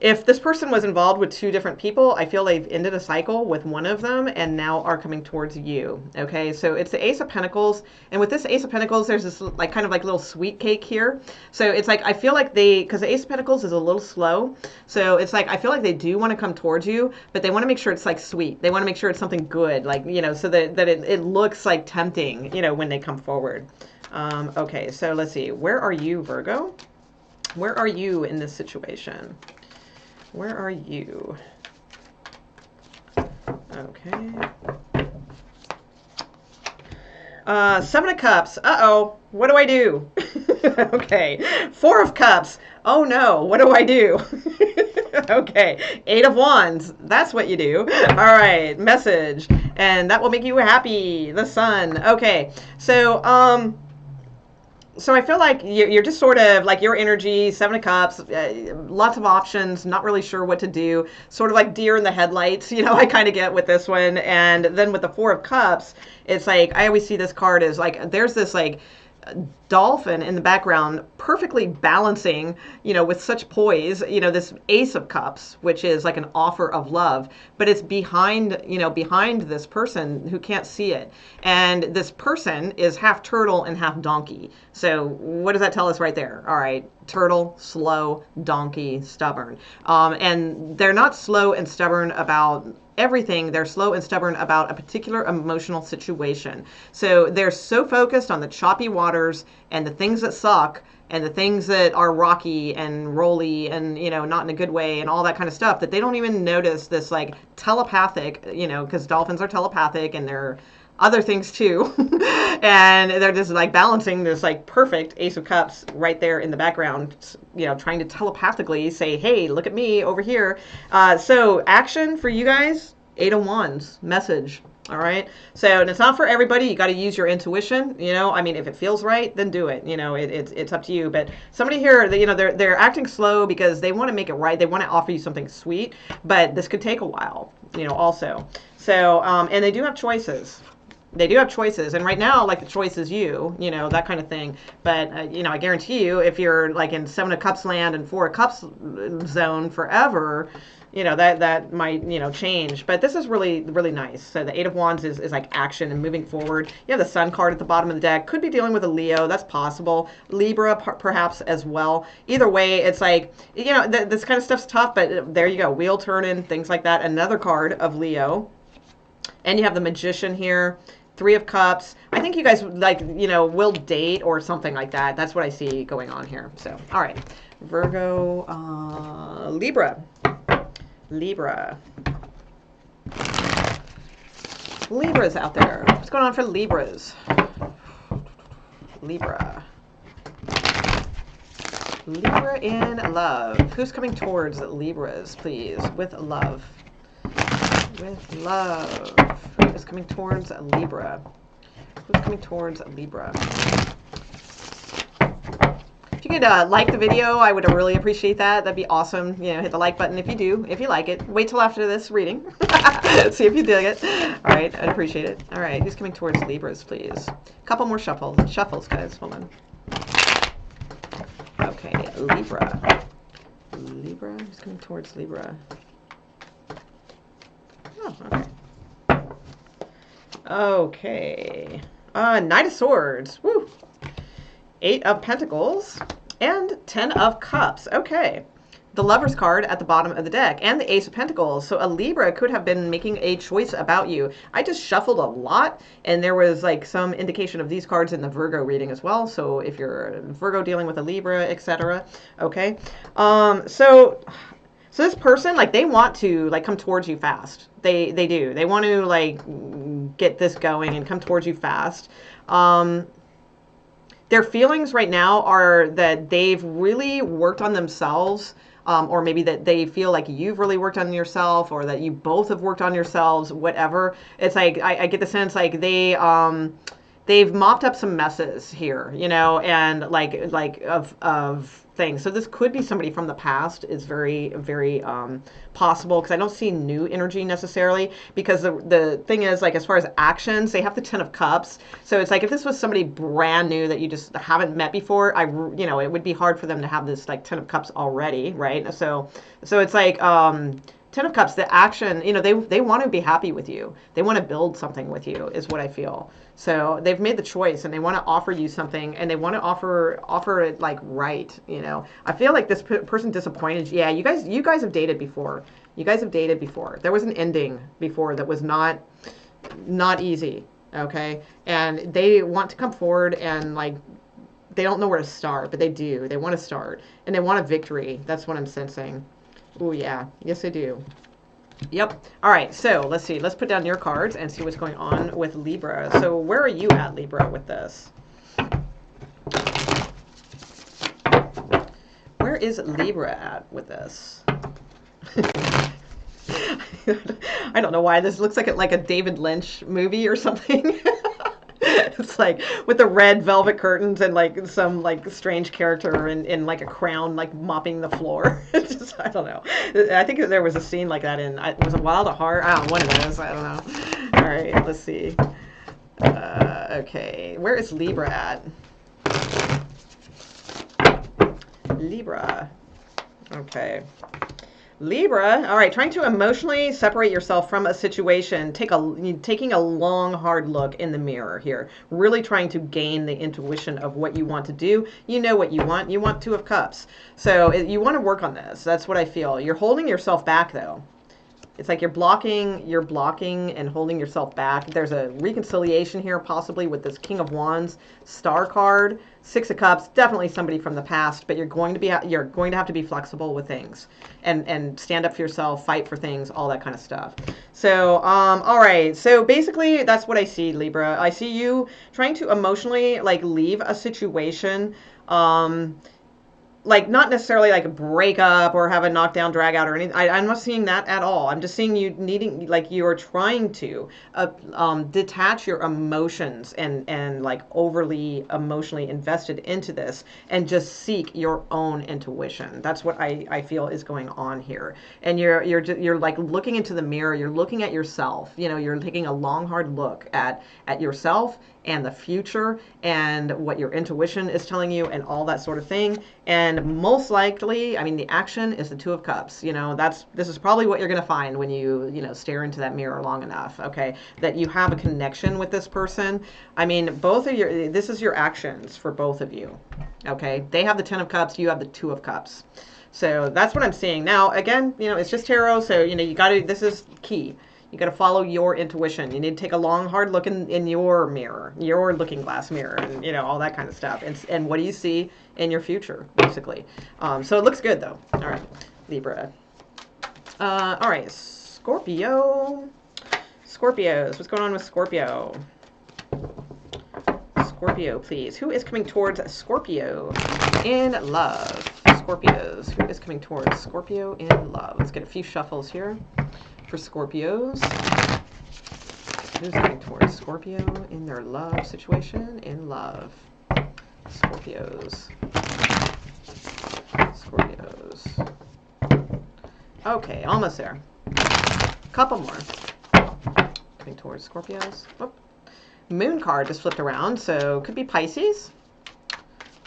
If this person was involved with two different people, I feel they've ended a cycle with one of them and now are coming towards you. Okay, so it's the Ace of Pentacles. And with this Ace of Pentacles, there's this like kind of like little sweet cake here. So it's like, I feel like because the Ace of Pentacles is a little slow. So it's like, I feel like they do want to come towards you, but they want to make sure it's like sweet. They want to make sure it's something good, like, so that it looks like tempting, when they come forward. Okay, so let's see. Where are you, Virgo? Where are you in this situation? Where are you? Okay. Seven of Cups. Uh-oh. What do I do? Okay. Four of Cups. Oh no. What do I do? Okay. Eight of Wands. That's what you do. All right. Message. And that will make you happy. The Sun. Okay. So I feel like you're just sort of like your energy, Seven of Cups, lots of options, not really sure what to do, sort of like deer in the headlights, I kind of get with this one. And then with the Four of Cups, it's like, I always see this card as like, there's this like dolphin in the background perfectly balancing, with such poise, this Ace of Cups, which is like an offer of love, but it's behind this person who can't see it. And this person is half turtle and half donkey. So what does that tell us right there? All right. Turtle, slow, donkey, stubborn. And they're not slow and stubborn about everything. They're slow and stubborn about a particular emotional situation. So they're so focused on the choppy waters and the things that suck and the things that are rocky and rolly and, not in a good way and all that kind of stuff, that they don't even notice this like telepathic, because dolphins are telepathic and they're other things too. And they're just like balancing this like perfect Ace of Cups right there in the background, trying to telepathically say, hey, look at me over here. So action for you guys, Eight of Wands, message. All right. So, and it's not for everybody. You got to use your intuition. If it feels right, then do it. It's up to you. But somebody here, they're acting slow because they want to make it right. They want to offer you something sweet, but this could take a while, also. So, and they do have choices. They do have choices. And right now, like, the choice is you, that kind of thing. But, I guarantee you, if you're like in Seven of Cups land and Four of Cups zone forever, that might, change. But this is really, really nice. So the Eight of Wands is like action and moving forward. You have the Sun card at the bottom of the deck. Could be dealing with a Leo. That's possible. Libra perhaps as well. Either way, it's like, this kind of stuff's tough. But there you go. Wheel turning, things like that. Another card of Leo. And you have the Magician here. Three of Cups. I think you guys, like, you know, will date or something like that. That's what I see going on here. So, all right. Virgo, Libra. Libra. Libras out there. What's going on for Libras? Libra. Libra in love. Who's coming towards Libras, please? With love. With love. Who is coming towards Libra? Who's coming towards Libra? If you could like the video, I would really appreciate that. That'd be awesome. You know, hit the like button if you do, if you like it. Wait till after this reading. See if you dig it. All right, I'd appreciate it. All right, who's coming towards Libras, please? A couple more shuffles, guys. Hold on. Okay, Libra. Libra, who's coming towards Libra? Oh, okay. Okay. Knight of Swords. Woo. 8 of Pentacles and 10 of Cups. Okay. The Lover's card at the bottom of the deck and the Ace of Pentacles. So a Libra could have been making a choice about you. I just shuffled a lot, and there was like some indication of these cards in the Virgo reading as well. So if you're Virgo dealing with a Libra, etc. Okay. So this person, like, they want to like come towards you fast. They do. They want to like get this going and come towards you fast. Their feelings right now are that they've really worked on themselves, or maybe that they feel like you've really worked on yourself, or that you both have worked on yourselves, whatever. It's like, I get the sense like they've mopped up some messes here, you know, and like of things. So this could be somebody from the past. Is very, very possible, because I don't see new energy necessarily, because the thing is, like, as far as actions, they have the 10 of Cups. So it's like, if this was somebody brand new that you just haven't met before, you know, it would be hard for them to have this like 10 of Cups already, right? So it's like 10 of Cups, the action, you know, they want to be happy with you. They want to build something with you, is what I feel. So they've made the choice, and they want to offer you something, and they want to offer it like right, you know. I feel like this person disappointed. Yeah, you guys have dated before. You guys have dated before. There was an ending before that was not easy, okay? And they want to come forward, and like, they don't know where to start, but they do. They want to start, and they want a victory. That's what I'm sensing. Oh, yeah. Yes, I do. Yep. All right. So let's see. Let's put down your cards and see what's going on with Libra. So where are you at, Libra, with this? Where is Libra at with this? I don't know why this looks like a David Lynch movie or something. It's like with the red velvet curtains and like some like strange character in like a crown, like mopping the floor. Just, I don't know. I think there was a scene like that in, was it Wild at Heart? I don't know, one of those. I don't know. All right, let's see. Okay, where is Libra at? Libra. Okay. Libra, all right, trying to emotionally separate yourself from a situation, taking a long, hard look in the mirror here, really trying to gain the intuition of what you want to do. You know what you want. You want 2 of Cups. So you want to work on this. That's what I feel. You're holding yourself back, though. It's like you're blocking and holding yourself back. There's a reconciliation here, possibly with this King of Wands star card. 6 of Cups, definitely somebody from the past, but you're going to have to be flexible with things and stand up for yourself, fight for things, all that kind of stuff. So, all right. So basically, that's what I see, Libra. I see you trying to emotionally like leave a situation. Like, not necessarily like a breakup or have a knockdown, drag out or anything. I'm not seeing that at all. I'm just seeing you needing, like, you are trying to detach your emotions and like overly emotionally invested into this and just seek your own intuition. That's what I feel is going on here. And you're like looking into the mirror. You're looking at yourself. You know, you're taking a long, hard look at yourself and the future and what your intuition is telling you and all that sort of thing. And most likely, I mean, the action is the 2 of Cups. You know, this is probably what you're going to find when you stare into that mirror long enough, okay? That you have a connection with this person. I mean, this is your actions for both of you, okay? They have the 10 of Cups, you have the 2 of Cups. So that's what I'm seeing. Now, again, it's just tarot, so, this is key. You got to follow your intuition. You need to take a long, hard look in your mirror, your looking glass mirror, and you know, all that kind of stuff. And what do you see in your future, basically? So it looks good, though. All right, Libra. All right, Scorpio. Scorpios. What's going on with Scorpio? Scorpio, please. Who is coming towards Scorpio in love? Scorpios. Who is coming towards Scorpio in love? Let's get a few shuffles here for Scorpios. Who's coming towards Scorpio in their love situation? In love. Scorpios. Scorpios. Okay, almost there. Couple more. Coming towards Scorpios. Oh. Moon card just flipped around, so could be Pisces.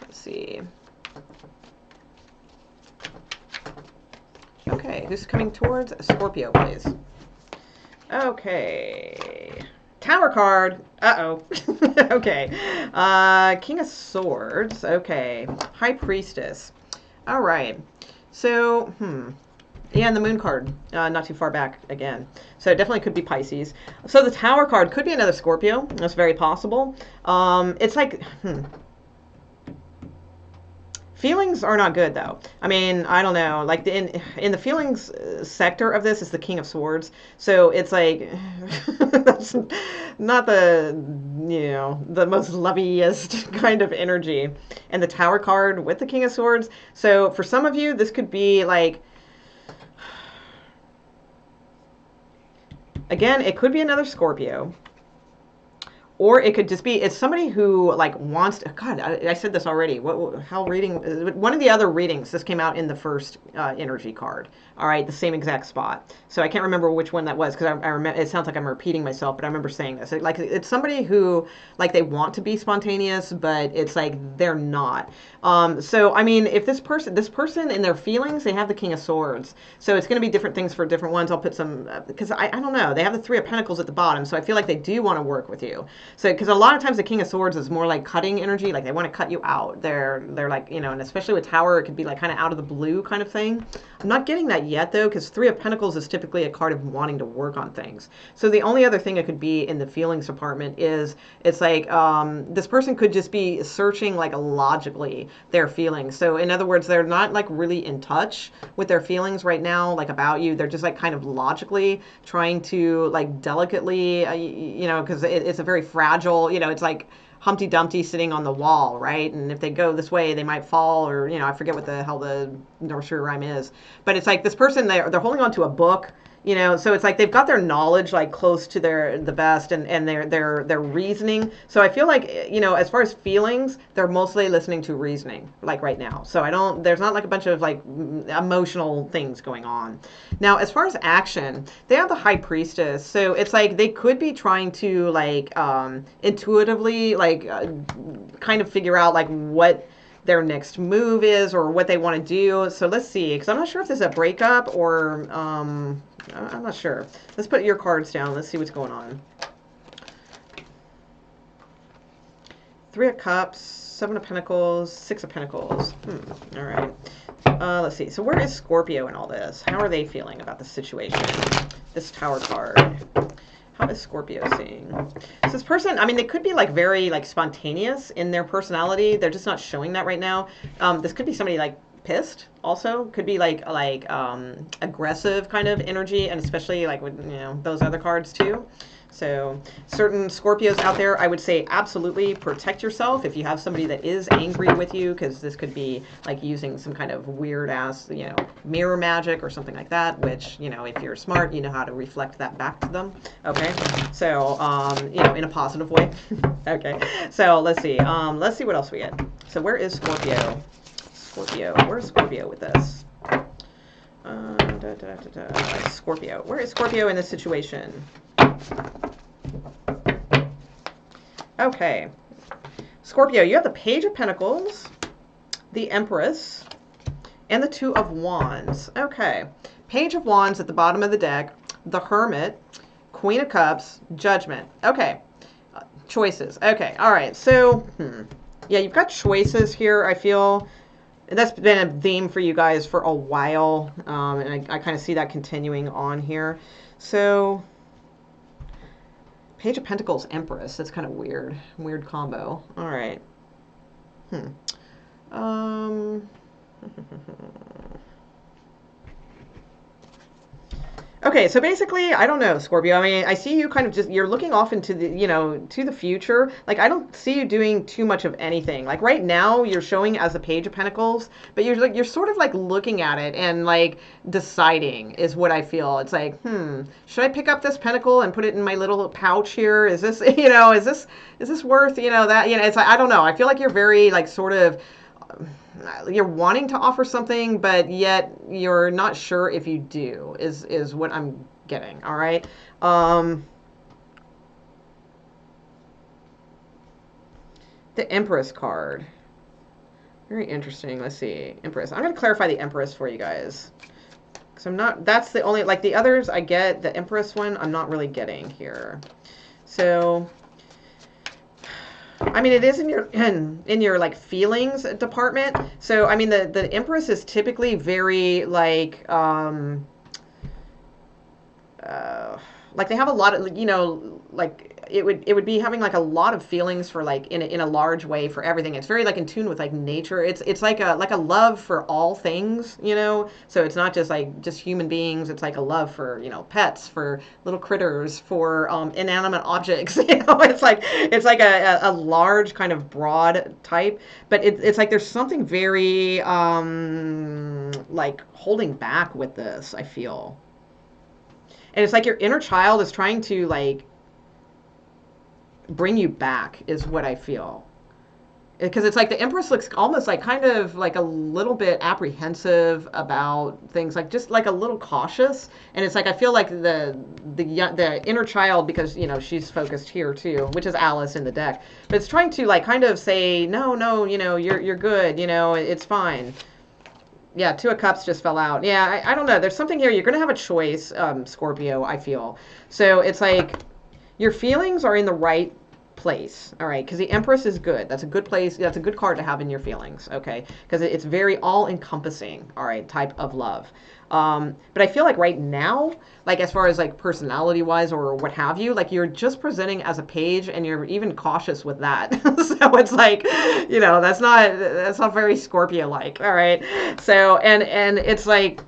Let's see. Okay, who's coming towards Scorpio, please? Okay. Tower card. Uh-oh. Okay. King of Swords. Okay. High Priestess. All right. So, yeah, and the Moon card, not too far back again. So it definitely could be Pisces. So the Tower card could be another Scorpio. That's very possible. It's like, feelings are not good, though. I mean, I don't know. Like, in the feelings sector of this is the King of Swords. So it's like, that's not the, you know, the most loveyest kind of energy. And the Tower card with the King of Swords. So for some of you, this could be like, again, it could be another Scorpio, or it could just be, it's somebody who like wants to, God, I said this already. How reading, one of the other readings, this came out in the first energy card. All right, the same exact spot. So I can't remember which one that was because I remember, it sounds like I'm repeating myself, but I remember saying this. Like, it's somebody who, like, they want to be spontaneous, but it's like they're not. So, I mean, if this person in their feelings, they have the King of Swords. So it's going to be different things for different ones. I'll put some, because I don't know. They have the Three of Pentacles at the bottom, so I feel like they do want to work with you. So, because a lot of times the King of Swords is more like cutting energy, like they want to cut you out. They're like, you know, and especially with Tower, it could be like kind of out of the blue kind of thing. I'm not getting that yet, though, because Three of Pentacles is typically a card of wanting to work on things. So the only other thing it could be in the feelings department is, it's like, this person could just be searching, like, logically their feelings. So in other words, they're not like really in touch with their feelings right now, like about you. They're just like kind of logically trying to like delicately, you know, because it's a very fragile, you know, it's like Humpty Dumpty sitting on the wall, right? And if they go this way, they might fall, or, you know, I forget what the hell the nursery rhyme is. But it's like this person, they're holding on to a book, you know, so it's like they've got their knowledge like close to the best, and their reasoning. So I feel like, you know, as far as feelings, they're mostly listening to reasoning, like right now. So there's not like a bunch of like emotional things going on. Now, as far as action, they have the High Priestess. So it's like they could be trying to like intuitively like kind of figure out like what their next move is or what they want to do. So let's see, because I'm not sure if this is a breakup or I'm not sure. Let's put your cards down. Let's see what's going on. Three of Cups, Seven of Pentacles, Six of Pentacles. All right. Let's see. So where is Scorpio in all this? How are they feeling about the situation? This Tower card. How is Scorpio seeing? So this person, I mean, they could be like very like spontaneous in their personality. They're just not showing that right now. This could be somebody like pissed also, could be like aggressive kind of energy, and especially like with, you know, those other cards too. So certain Scorpios out there, I would say absolutely protect yourself if you have somebody that is angry with you, because this could be like using some kind of weird ass, you know, mirror magic or something like that, which, you know, if you're smart, you know how to reflect that back to them. Okay, so you know, in a positive way. Okay, so let's see what else we get. So where is Scorpio? Where's Scorpio with this? Scorpio. Where is Scorpio in this situation? Okay. Scorpio, you have the Page of Pentacles, the Empress, and the Two of Wands. Okay. Page of Wands at the bottom of the deck, the Hermit, Queen of Cups, Judgment. Okay. Choices. Okay. All right. So, yeah, you've got choices here, I feel. That's been a theme for you guys for a while, and I kind of see that continuing on here. So, Page of Pentacles, Empress. That's kind of weird. Weird combo. All right. Um, Okay, so basically, I don't know, Scorpio. I mean, I see you kind of just, you're looking off into the, to the future. Like, I don't see you doing too much of anything. Like, right now, you're showing as a Page of Pentacles, but you're sort of like looking at it and like deciding is what I feel. It's like, should I pick up this pentacle and put it in my little pouch here? Is this, is this worth, that, it's like, I don't know. I feel like you're very like sort of, you're wanting to offer something, but yet you're not sure if you do, is what I'm getting. All right. The Empress card. Very interesting. Let's see. Empress. I'm going to clarify the Empress for you guys. Because I'm not, that's the only, like the others I get, the Empress one, I'm not really getting here. So, I mean, it is in your like feelings department. So, I mean, the Empress is typically very like they have a lot of, like it would be having like a lot of feelings for like in a large way for everything. It's very like in tune with like nature. It's like a love for all things, So it's not just like just human beings. It's like a love for, pets, for little critters, for inanimate objects. It's like a large kind of broad type, but it's like there's something very like holding back with this, I feel. And it's like your inner child is trying to like bring you back is what I feel. Because it's like the Empress looks almost like kind of like a little bit apprehensive about things, like just like a little cautious. And it's like I feel like the inner child, because she's focused here too, which is Alice in the deck, but it's trying to like kind of say no, you're good, it's fine. Yeah, Two of Cups just fell out. Yeah, I don't know. There's something here. You're going to have a choice, Scorpio, I feel. So it's like your feelings are in the right place, all right? Because the Empress is good. That's a good place. That's a good card to have in your feelings, okay? Because it's very all-encompassing, all right, type of love. But I feel like right now, like as far as like personality-wise or what have you, like you're just presenting as a page and you're even cautious with that. So it's like, that's not very Scorpio-like, all right? So, and it's like,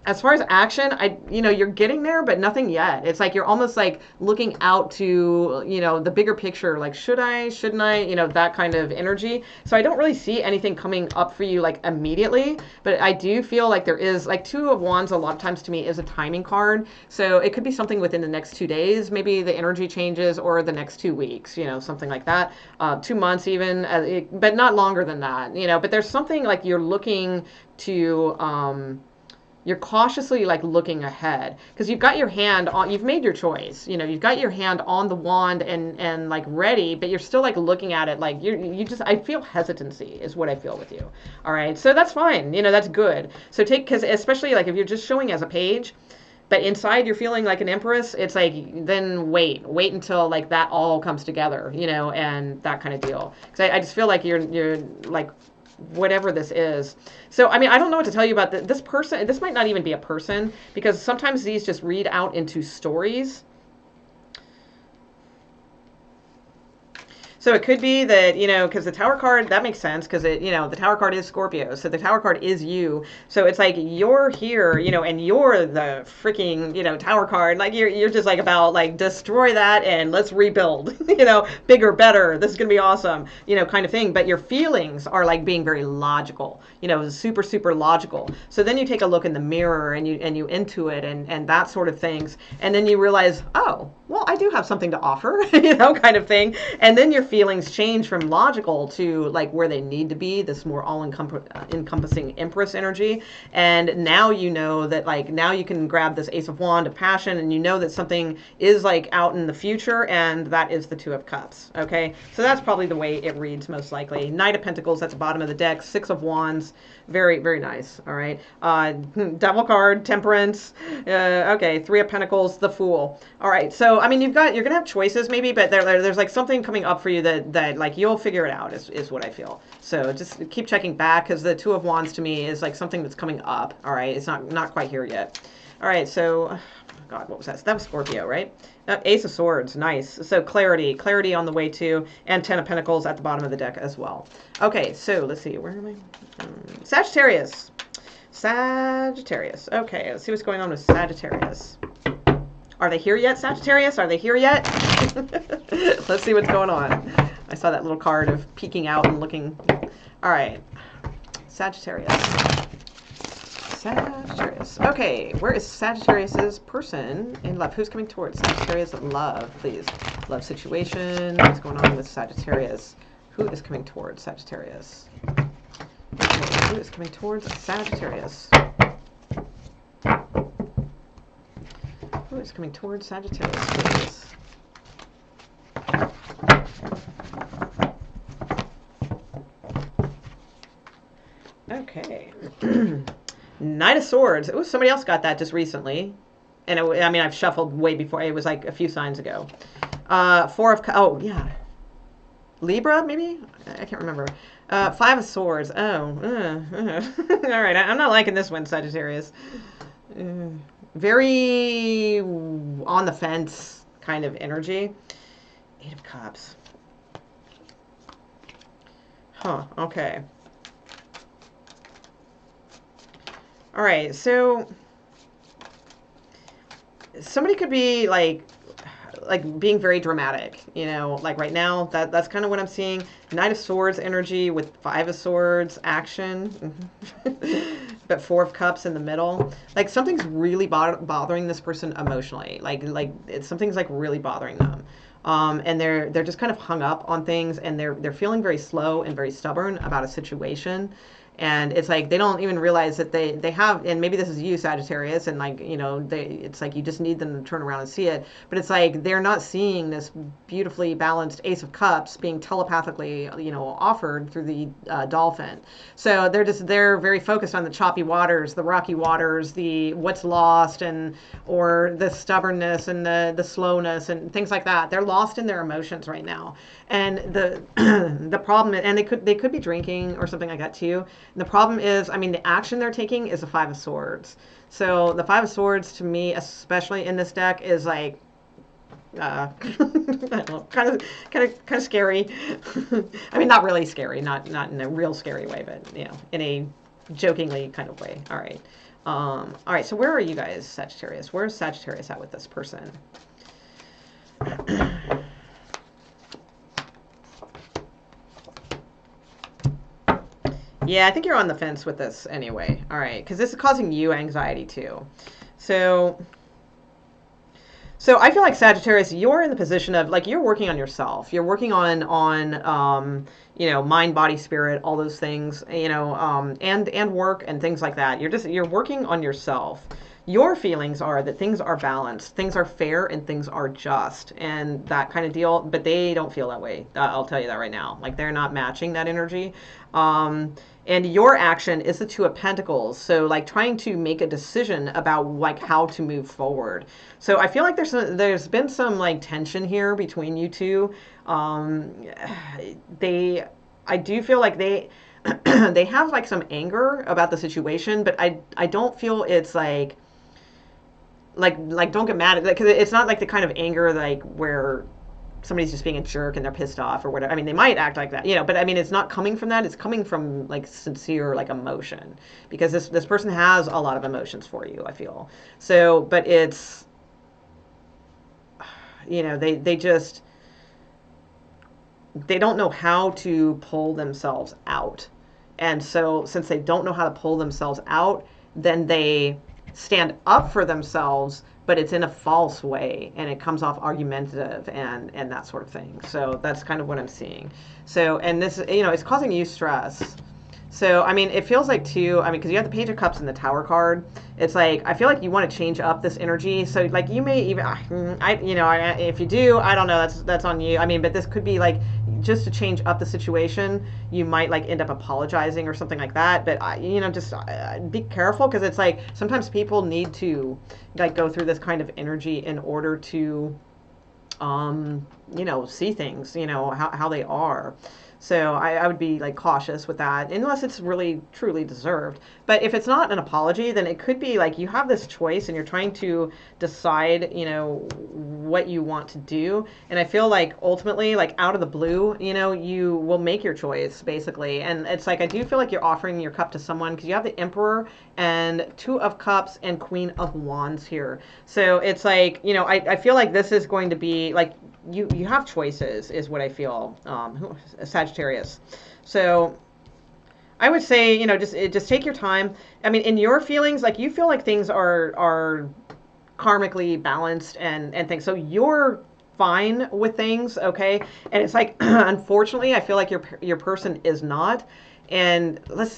as far as action, you're getting there, but nothing yet. It's like you're almost like looking out to, the bigger picture, like should I, shouldn't I, that kind of energy. So I don't really see anything coming up for you like immediately, but I do feel like there is like Two of Wands a lot of times to me is a timing card. So it could be something within the next 2 days, maybe the energy changes, or the next 2 weeks, something like that. 2 months even, but not longer than that, but there's something like you're looking to, you're cautiously like looking ahead because you've got your hand on, you've made your choice, you've got your hand on the wand and like ready, but you're still like looking at it like you just, I feel hesitancy is what I feel with you. All right. So that's fine. That's good. So because especially like if you're just showing as a page, but inside you're feeling like an Empress, it's like, then wait until like that all comes together, and that kind of deal. Because I just feel like you're like, whatever this is. So, I mean, I don't know what to tell you about this person. This might not even be a person because sometimes these just read out into stories. So it could be that, because the Tower card, that makes sense because the Tower card is Scorpio. So the Tower card is you. So it's like you're here, and you're the freaking, Tower card. Like you're just like about like destroy that and let's rebuild, bigger, better. This is going to be awesome, kind of thing. But your feelings are like being very logical, super, super logical. So then you take a look in the mirror and you intuit and that sort of things. And then you realize, oh, well, I do have something to offer, kind of thing. And then your feelings change from logical to like where they need to be, this more all-encompassing Empress energy. And now that like now you can grab this Ace of Wands of passion and that something is like out in the future, and that is the Two of Cups. Okay, so that's probably the way it reads most likely. Knight of Pentacles at the bottom of the deck, Six of Wands, very, very nice. All right, Devil card, Temperance. Okay, Three of Pentacles, the Fool. All right, so I mean you're gonna have choices maybe, but there's like something coming up for you that like you'll figure it out is what I feel. So just keep checking back because the Two of Wands to me is like something that's coming up. All right, it's not quite here yet. All right, so God, what was that? That was Scorpio, right? Ace of Swords, nice. So clarity on the way too, and Ten of Pentacles at the bottom of the deck as well. Okay, so let's see, where am I? Sagittarius. Sagittarius. Okay, let's see what's going on with Sagittarius. Are they here yet, Sagittarius? Are they here yet? Let's see what's going on. I saw that little card of peeking out and looking. All right, Sagittarius. Sagittarius. Okay, where is Sagittarius's person in love? Who's coming towards Sagittarius? Love, please. Love situation. What's going on with Sagittarius? Who is coming towards Sagittarius? Okay, who is coming towards Sagittarius? Who is coming towards Sagittarius, please? Okay. Knight of Swords. Ooh, somebody else got that just recently. And I mean, I've shuffled way before. It was like a few signs ago. Four of... Oh, yeah. Libra, maybe? I can't remember. Five of Swords. Oh. All right. I'm not liking this one, Sagittarius. Very on the fence kind of energy. Eight of Cups. Huh. Okay. All right, so somebody could be like being very dramatic, you know, like right now, that's kind of what I'm seeing. Knight of Swords energy with Five of Swords action, but Four of Cups in the middle. Like something's really bothering this person emotionally. Like something's like really bothering them. And they're just kind of hung up on things, and they're feeling very slow and very stubborn about a situation. And it's like they don't even realize that they have, and maybe this is you, Sagittarius, and like, you know, it's like you just need them to turn around and see it. But it's like they're not seeing this beautifully balanced Ace of Cups being telepathically, you know, offered through the dolphin. So they're very focused on the choppy waters, the rocky waters, the what's lost, and or the stubbornness and the slowness and things like that. They're lost in their emotions right now. And the problem, and they could be drinking or something like that too. And the problem is, I mean, the action they're taking is a Five of Swords. So the Five of Swords, to me, especially in this deck, is like, I don't know, kind of scary. I mean, not really scary, not in a real scary way, but you know, in a jokingly kind of way. All right, all right. So where are you guys, Sagittarius? Where's Sagittarius at with this person? Yeah, I think you're on the fence with this anyway. All right, because this is causing you anxiety too. So I feel like Sagittarius, you're in the position of like you're working on yourself. You're working on you know, mind, body, spirit, all those things, you know, and work and things like that. You're working on yourself. Your feelings are that things are balanced, things are fair, and things are just, and that kind of deal. But they don't feel that way. I'll tell you that right now. Like they're not matching that energy. And your action is the Two of Pentacles. So like trying to make a decision about like how to move forward. So I feel like there's been some like tension here between you two. I do feel like they have like some anger about the situation, but I don't feel it's like don't get mad at it, because it's not like the kind of anger like where somebody's just being a jerk and they're pissed off or whatever. I mean, they might act like that, you know, but I mean, it's not coming from that. It's coming from like sincere, like emotion, because this person has a lot of emotions for you, I feel. So, but it's, you know, they don't know how to pull themselves out. And so since they don't know how to pull themselves out, then they stand up for themselves, but it's in a false way, and it comes off argumentative and that sort of thing. So that's kind of what I'm seeing. So, and this, you know, it's causing you stress. So, I mean, it feels like too, I mean, because you have the Page of Cups and the Tower card. It's like, I feel like you want to change up this energy. So, like, you may even, if you do, I don't know, that's on you. I mean, but this could be like, just to change up the situation, you might like end up apologizing or something like that. But, you know, just be careful, because it's like, sometimes people need to like go through this kind of energy in order to, you know, see things, you know, how they are. So I would be like cautious with that unless it's really truly deserved. But if it's not an apology, then it could be like you have this choice and you're trying to decide, what you want to do. And I feel like ultimately, like out of the blue, you will make your choice basically. And it's like I do feel like you're offering your cup to someone because you have the Emperor and Two of Cups and Queen of Wands here. So it's like, I feel like this is going to be like you have choices is what I feel, Sagittarius. So I would say, just take your time. I mean, in your feelings, like you feel like things are karmically balanced and things. So you're fine with things, okay? And it's like, unfortunately, I feel like your person is not. And let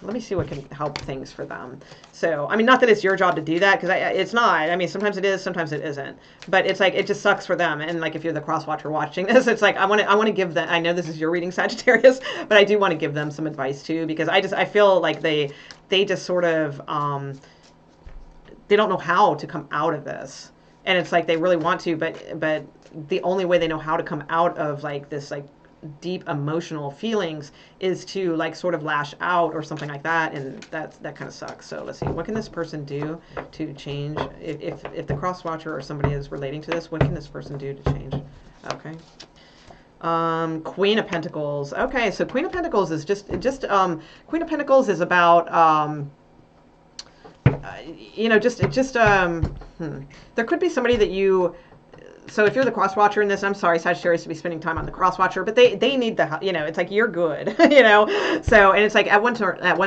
me see what can help things for them. So, I mean, not that it's your job to do that because it's not. I mean, sometimes it is, sometimes it isn't. But it's like it just sucks for them. And like if you're the cross watcher watching this, it's like I want to give them. I know this is your reading, Sagittarius, but I do want to give them some advice too because I feel like they just sort of they don't know how to come out of this, and it's like they really want to, but the only way they know how to come out of like this like deep emotional feelings is to like sort of lash out or something like that, and that kind of sucks. So let's see, what can this person do to change? If the cross watcher or somebody is relating to this, what can this person do to change? Okay. Queen of Pentacles. Okay, so Queen of Pentacles is just Queen of Pentacles is about there could be somebody that you. So if you're the cross watcher in this, I'm sorry, Sagittarius, to be spending time on the cross watcher, but they need the, it's like you're good, So, and it's like at one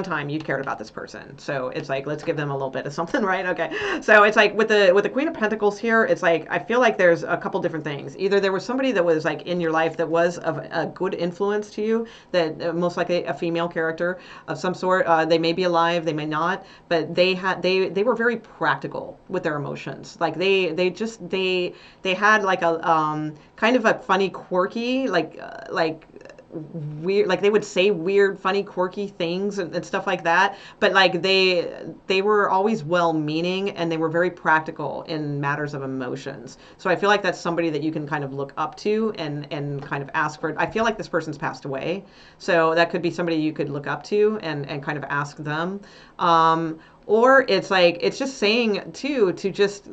time you cared about this person, so it's like let's give them a little bit of something, right? Okay, so it's like with the Queen of Pentacles here, it's like I feel like there's a couple different things. Either there was somebody that was like in your life that was of a good influence to you, that most likely a female character of some sort. They may be alive, they may not, but they were very practical with their emotions. Like they had like a kind of a funny, quirky, like weird, like they would say weird, funny, quirky things and stuff like that. But like they were always well-meaning and they were very practical in matters of emotions. So I feel like that's somebody that you can kind of look up to and kind of ask for. I feel like this person's passed away, so that could be somebody you could look up to and kind of ask them. Or it's like it's just saying too to just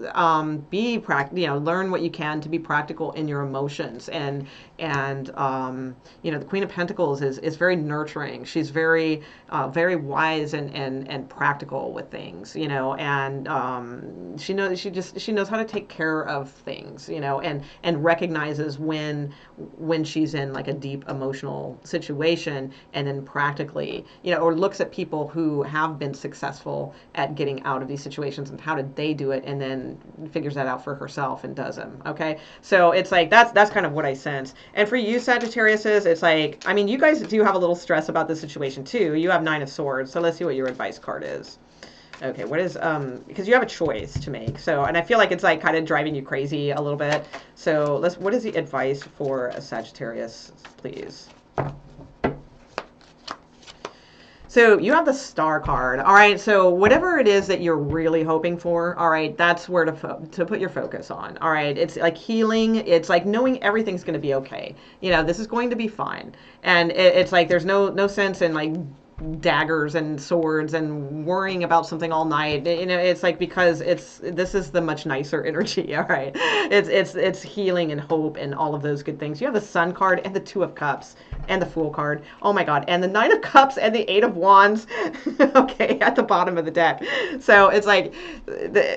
be practical, learn what you can to be practical in your emotions and the Queen of Pentacles is very nurturing. She's very very wise and practical with things, and she knows how to take care of things, and recognizes when she's in like a deep emotional situation, and then practically, or looks at people who have been successful at getting out of these situations and how did they do it, and then figures that out for herself and does them. Okay, so it's like that's kind of what I sense. And for you Sagittariuses, it's like, I mean, you guys do have a little stress about this situation too. You have Nine of Swords, so let's see what your advice card is. Okay, what is because you have a choice to make. So, and I feel like it's like kind of driving you crazy a little bit. So what is the advice for a Sagittarius, please? So you have the Star card. All right, so whatever it is that you're really hoping for, all right, that's where to put your focus on. All right, it's like healing. It's like knowing everything's going to be okay. This is going to be fine. And it's like there's no sense in like daggers and swords and worrying about something all night. It's like because this is the much nicer energy. All right, it's healing and hope and all of those good things. You have the Sun card and the Two of Cups and the Fool card. Oh my God, and the Nine of Cups and the Eight of Wands. Okay, at the bottom of the deck. So it's like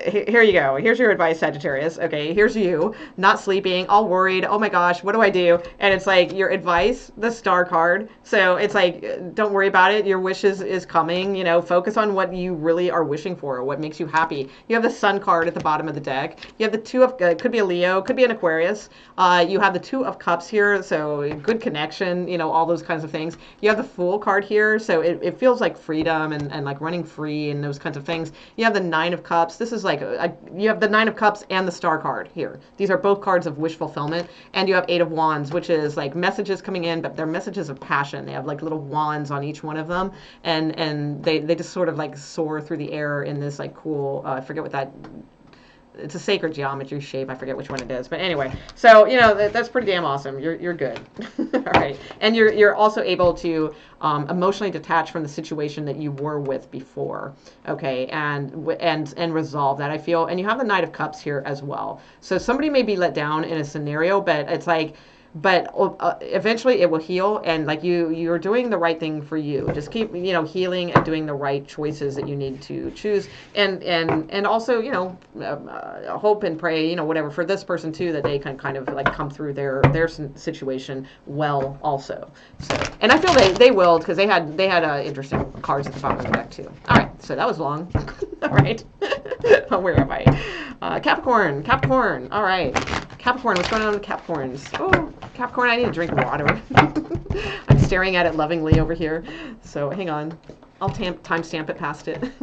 here you go. Here's your advice, Sagittarius. Okay, here's you not sleeping, all worried. Oh my gosh, what do I do? And it's like your advice, the Star card. So it's like don't worry about it. Your wish is coming, focus on what you really are wishing for, what makes you happy. You have the Sun card at the bottom of the deck. You have the Two of, could be a Leo, could be an Aquarius. You have the Two of Cups here, so good connection, all those kinds of things. You have the Fool card here, so it feels like freedom and like running free and those kinds of things. You have the Nine of Cups. This is like, you have the Nine of Cups and the Star card here. These are both cards of wish fulfillment. And you have Eight of Wands, which is like messages coming in, but they're messages of passion. They have like little wands on each one of them. And they just sort of like soar through the air in this like cool, I forget what that it's a sacred geometry shape. I forget which one it is, but anyway. So you know that's pretty damn awesome. You're good. All right, and you're also able to emotionally detach from the situation that you were with before. Okay, and resolve that. I feel, and you have the Knight of Cups here as well. So somebody may be let down in a scenario, but it's like but eventually it will heal, and like you're doing the right thing for you. Just keep healing and doing the right choices that you need to choose, and also hope and pray, whatever, for this person too, that they can kind of like come through their situation well also. So, and I feel they will, because they had interesting cards at the bottom of the deck too. All right, so that was long. All right. Where am I? Capricorn. All right. Capricorn, what's going on with Capricorns? Oh, Capricorn, I need to drink water. I'm staring at it lovingly over here. So hang on. I'll timestamp it past it.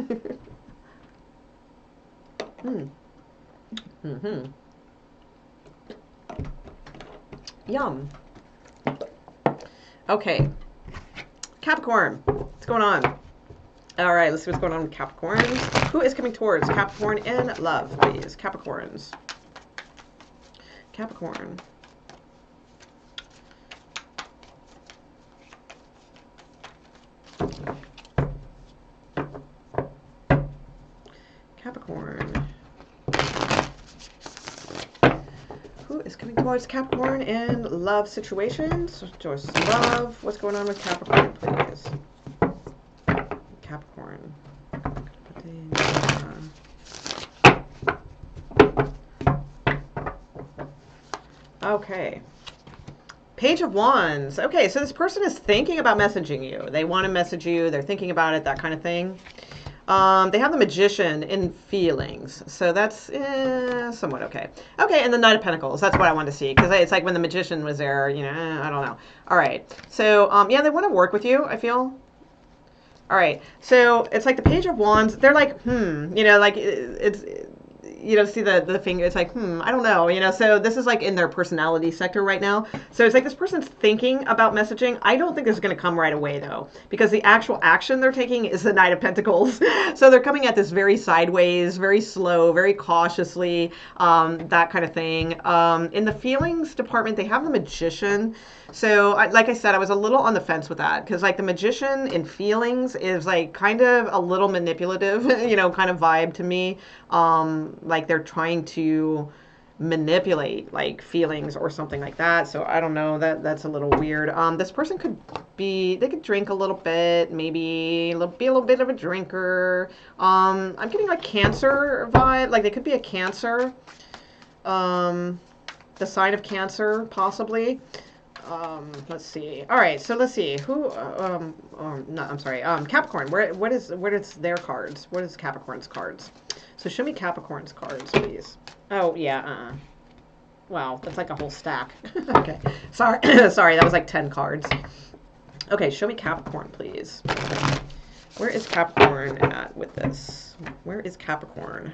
Yum. Okay. Capricorn, what's going on? All right, let's see what's going on with Capricorns. Who is coming towards Capricorn in love, please? Capricorns. Capricorn. Capricorn. Who is coming towards Capricorn in love situations? Just love. What's going on with Capricorn, please? Capricorn. Okay. Page of Wands. Okay, so this person is thinking about messaging you. They want to message you. They're thinking about it, that kind of thing. They have the Magician in feelings. So that's somewhat okay. Okay, and the Knight of Pentacles. That's what I wanted to see. Because it's like when the Magician was there, I don't know. All right. So, yeah, they want to work with you, I feel. All right. So it's like the Page of Wands. They're like, like it's... see the finger, it's like, I don't know, so this is like in their personality sector right now. So it's like this person's thinking about messaging. I don't think this is going to come right away though, because the actual action they're taking is the Knight of Pentacles. So they're coming at this very sideways, very slow, very cautiously, that kind of thing. In the feelings department, they have the Magician. So like I said, I was a little on the fence with that, because like the Magician in feelings is like kind of a little manipulative, kind of vibe to me. Like they're trying to manipulate like feelings or something like that. So I don't know, that's a little weird. This person they could drink a little bit, maybe be a little bit of a drinker. I'm getting like Cancer vibe, like they could be a Cancer, the sign of Cancer possibly. Let's see. All right, so let's see who. No, I'm sorry. Capricorn. What is their cards? What is Capricorn's cards? So show me Capricorn's cards, please. Oh yeah. Wow, that's like a whole stack. Okay. Sorry. Sorry, that was like 10 cards. Okay, show me Capricorn, please. Where is Capricorn at with this? Where is Capricorn?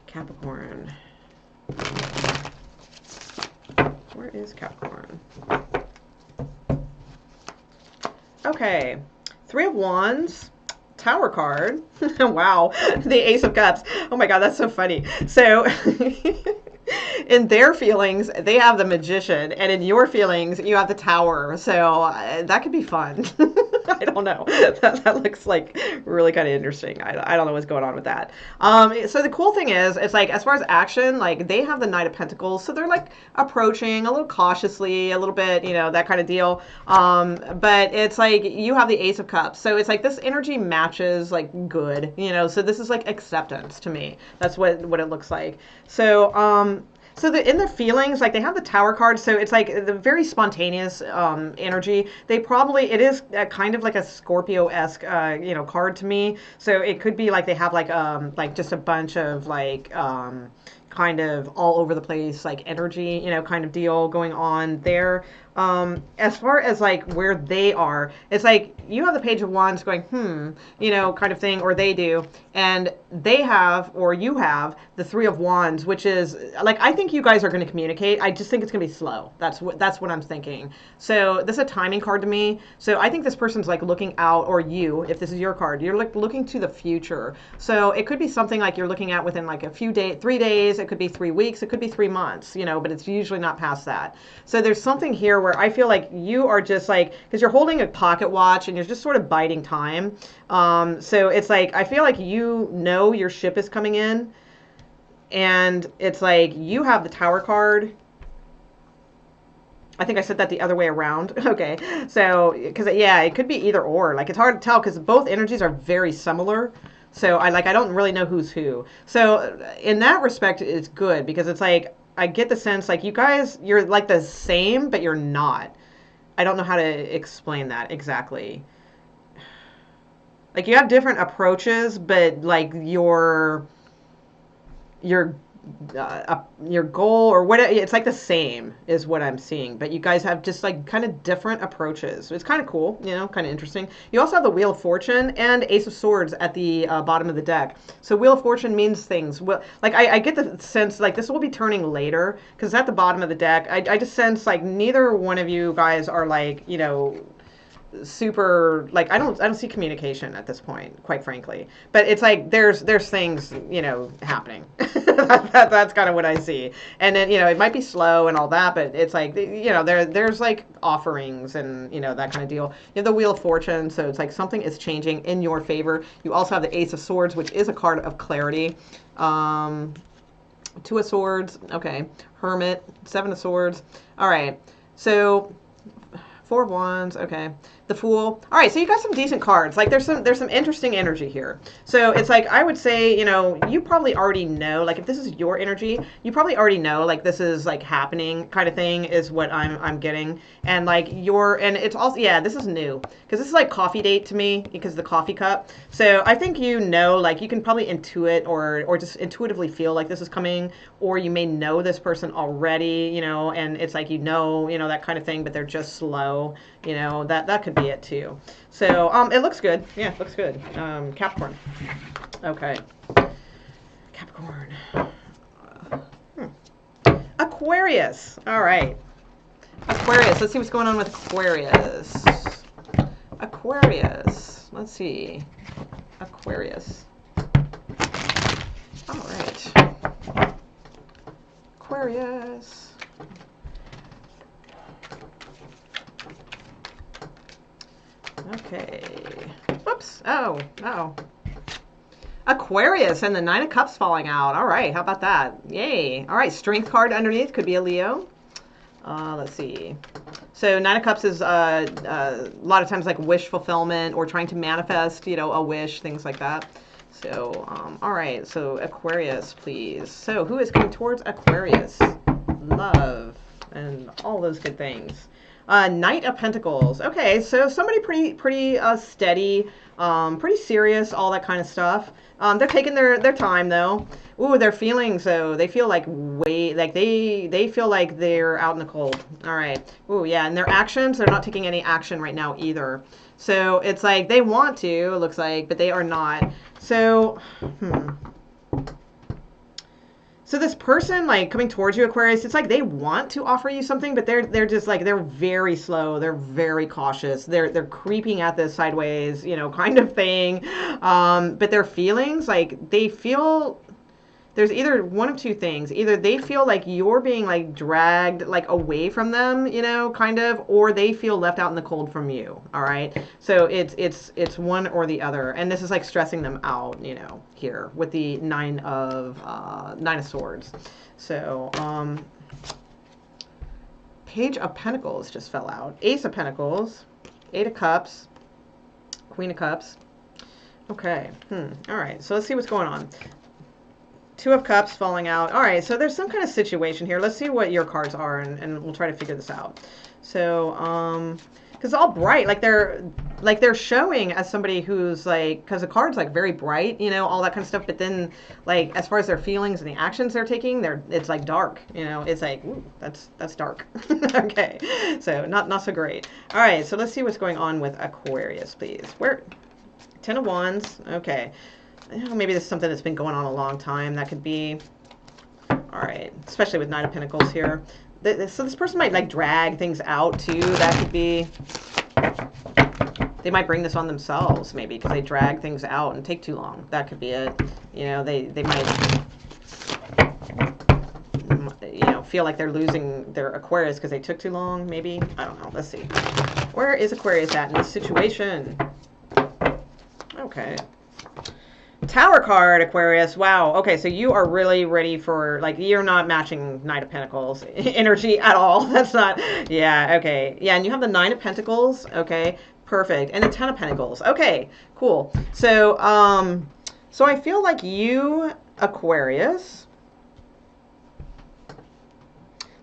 Capricorn. Where is Capricorn? Okay. Three of Wands. Tower card. Wow. The Ace of Cups. Oh my God, that's so funny. So in their feelings, they have the Magician, and in your feelings, you have the Tower. So that could be fun. I don't know. That looks like really kind of interesting. I don't know what's going on with that. So the cool thing is, it's like as far as action, like they have the Knight of Pentacles, so they're like approaching a little cautiously, a little bit, that kind of deal. But it's like you have the Ace of Cups, so it's like this energy matches like good, So this is like acceptance to me. That's what it looks like. So so in their feelings, like they have the Tower card, so it's like the very spontaneous energy. It is kind of like a Scorpio-esque, card to me. So it could be like they have like just a bunch of like kind kind of all over the place, like energy, you know, kind of deal going on there. As far as like where they are, it's like you have the Page of Wands going, you know, kind of thing, or they do, and they have, or you have the Three of Wands, which is like, I think you guys are going to communicate. I just think it's going to be slow. That's what I'm thinking. So this is a timing card to me. So I think this person's like looking out, or you, if this is your card, you're like looking to the future. So it could be something like you're looking at within like a few days, 3 days. It could be 3 weeks. It could be 3 months. You know, but it's usually not past that. So there's something here where I feel like you are just like, because you're holding a pocket watch and you're just sort of biding time. So it's like, I feel like you know your ship is coming in, and it's like you have the Tower card. I think I said that the other way around. Okay. So, because yeah, it could be either or. Like, it's hard to tell because both energies are very similar. So I don't really know who's who. So in that respect, it's good because it's like, I get the sense like you guys, you're like the same, but you're not. I don't know how to explain that exactly. Like, you have different approaches, but like your your goal or what, it's like the same is what I'm seeing, but you guys have just like kind of different approaches. It's kind of cool, you know, kind of interesting. You also have the Wheel of Fortune and Ace of Swords at the bottom of the deck. So Wheel of Fortune means things. Well, like I get the sense like this will be turning later because at the bottom of the deck, I just sense like neither one of you guys are like, you know, super, like I don't see communication at this point, quite frankly, but it's like there's things, you know, happening. That's kind of what I see. And then, you know, it might be slow and all that, but it's like, you know, there's like offerings and, you know, that kind of deal. You have the Wheel of Fortune, so it's like something is changing in your favor. You also have the Ace of Swords, which is a card of clarity. Two of Swords, okay, Hermit, Seven of Swords. All right, so Four of Wands, okay. The Fool. All right, so you got some decent cards. Like there's some interesting energy here. So it's like I would say, you know, you probably already know, like if this is your energy, you probably already know like this is like happening kind of thing is what I'm getting. And like and it's also, yeah, this is new because this is like coffee date to me because the coffee cup. So I think, you know, like you can probably intuit or just intuitively feel like this is coming, or you may know this person already, you know, and it's like, you know, that kind of thing, but they're just slow, you know, that could be it too. So it looks good. Yeah, it looks good. Capricorn. Okay. Capricorn. Aquarius. All right. Aquarius. Let's see what's going on with Aquarius. Aquarius. Let's see. Aquarius. All right. Aquarius. Okay. Whoops. Oh. Aquarius and the Nine of Cups falling out. All right. How about that? Yay. All right. Strength card underneath. Could be a Leo. Let's see. So Nine of Cups is a lot of times like wish fulfillment or trying to manifest, you know, a wish, things like that. So, all right. So Aquarius, please. So who is coming towards Aquarius? Love and all those good things. Knight of Pentacles. Okay, so somebody pretty steady, pretty serious, all that kind of stuff. They're taking their time though. Ooh, their feelings though. They feel like they feel like they're out in the cold. All right. Ooh, yeah, and their actions, they're not taking any action right now either. So it's like they want to, it looks like, but they are not. So, So this person, like, coming towards you, Aquarius, it's like they want to offer you something, but they're just like, they're very slow. They're very cautious. They're creeping at this sideways, you know, kind of thing. But their feelings, like, they feel, there's either one of two things. Either they feel like you're being, like, dragged, like, away from them, you know, kind of, or they feel left out in the cold from you, all right? So it's one or the other. And this is, like, stressing them out, you know, here with the Nine of Swords. So, Page of Pentacles just fell out. Ace of Pentacles, Eight of Cups, Queen of Cups. Okay, all right, so let's see what's going on. Two of Cups falling out. All right, so there's some kind of situation here. Let's see what your cards are, and we'll try to figure this out. So, because all bright, like they're showing as somebody who's like, because the card's like very bright, you know, all that kind of stuff. But then, like, as far as their feelings and the actions they're taking, it's like dark, you know. It's like, ooh, that's dark. Okay, so not so great. All right, so let's see what's going on with Aquarius, please. Where? Ten of Wands. Okay, maybe this is something that's been going on a long time. That could be. All right, especially with Nine of Pentacles here. So this person might like drag things out too. That could be. They might bring this on themselves, maybe, because they drag things out and take too long. That could be it. You know, they might, you know, feel like they're losing their Aquarius because they took too long, maybe. I don't know. Let's see. Where is Aquarius at in this situation? Okay. Tower card, Aquarius. Wow. Okay, so you are really ready for, like, you're not matching Knight of Pentacles energy at all. That's not, yeah, okay. Yeah, and you have the Nine of Pentacles. Okay. Perfect. And the Ten of Pentacles. Okay, cool. So, so I feel like you, Aquarius,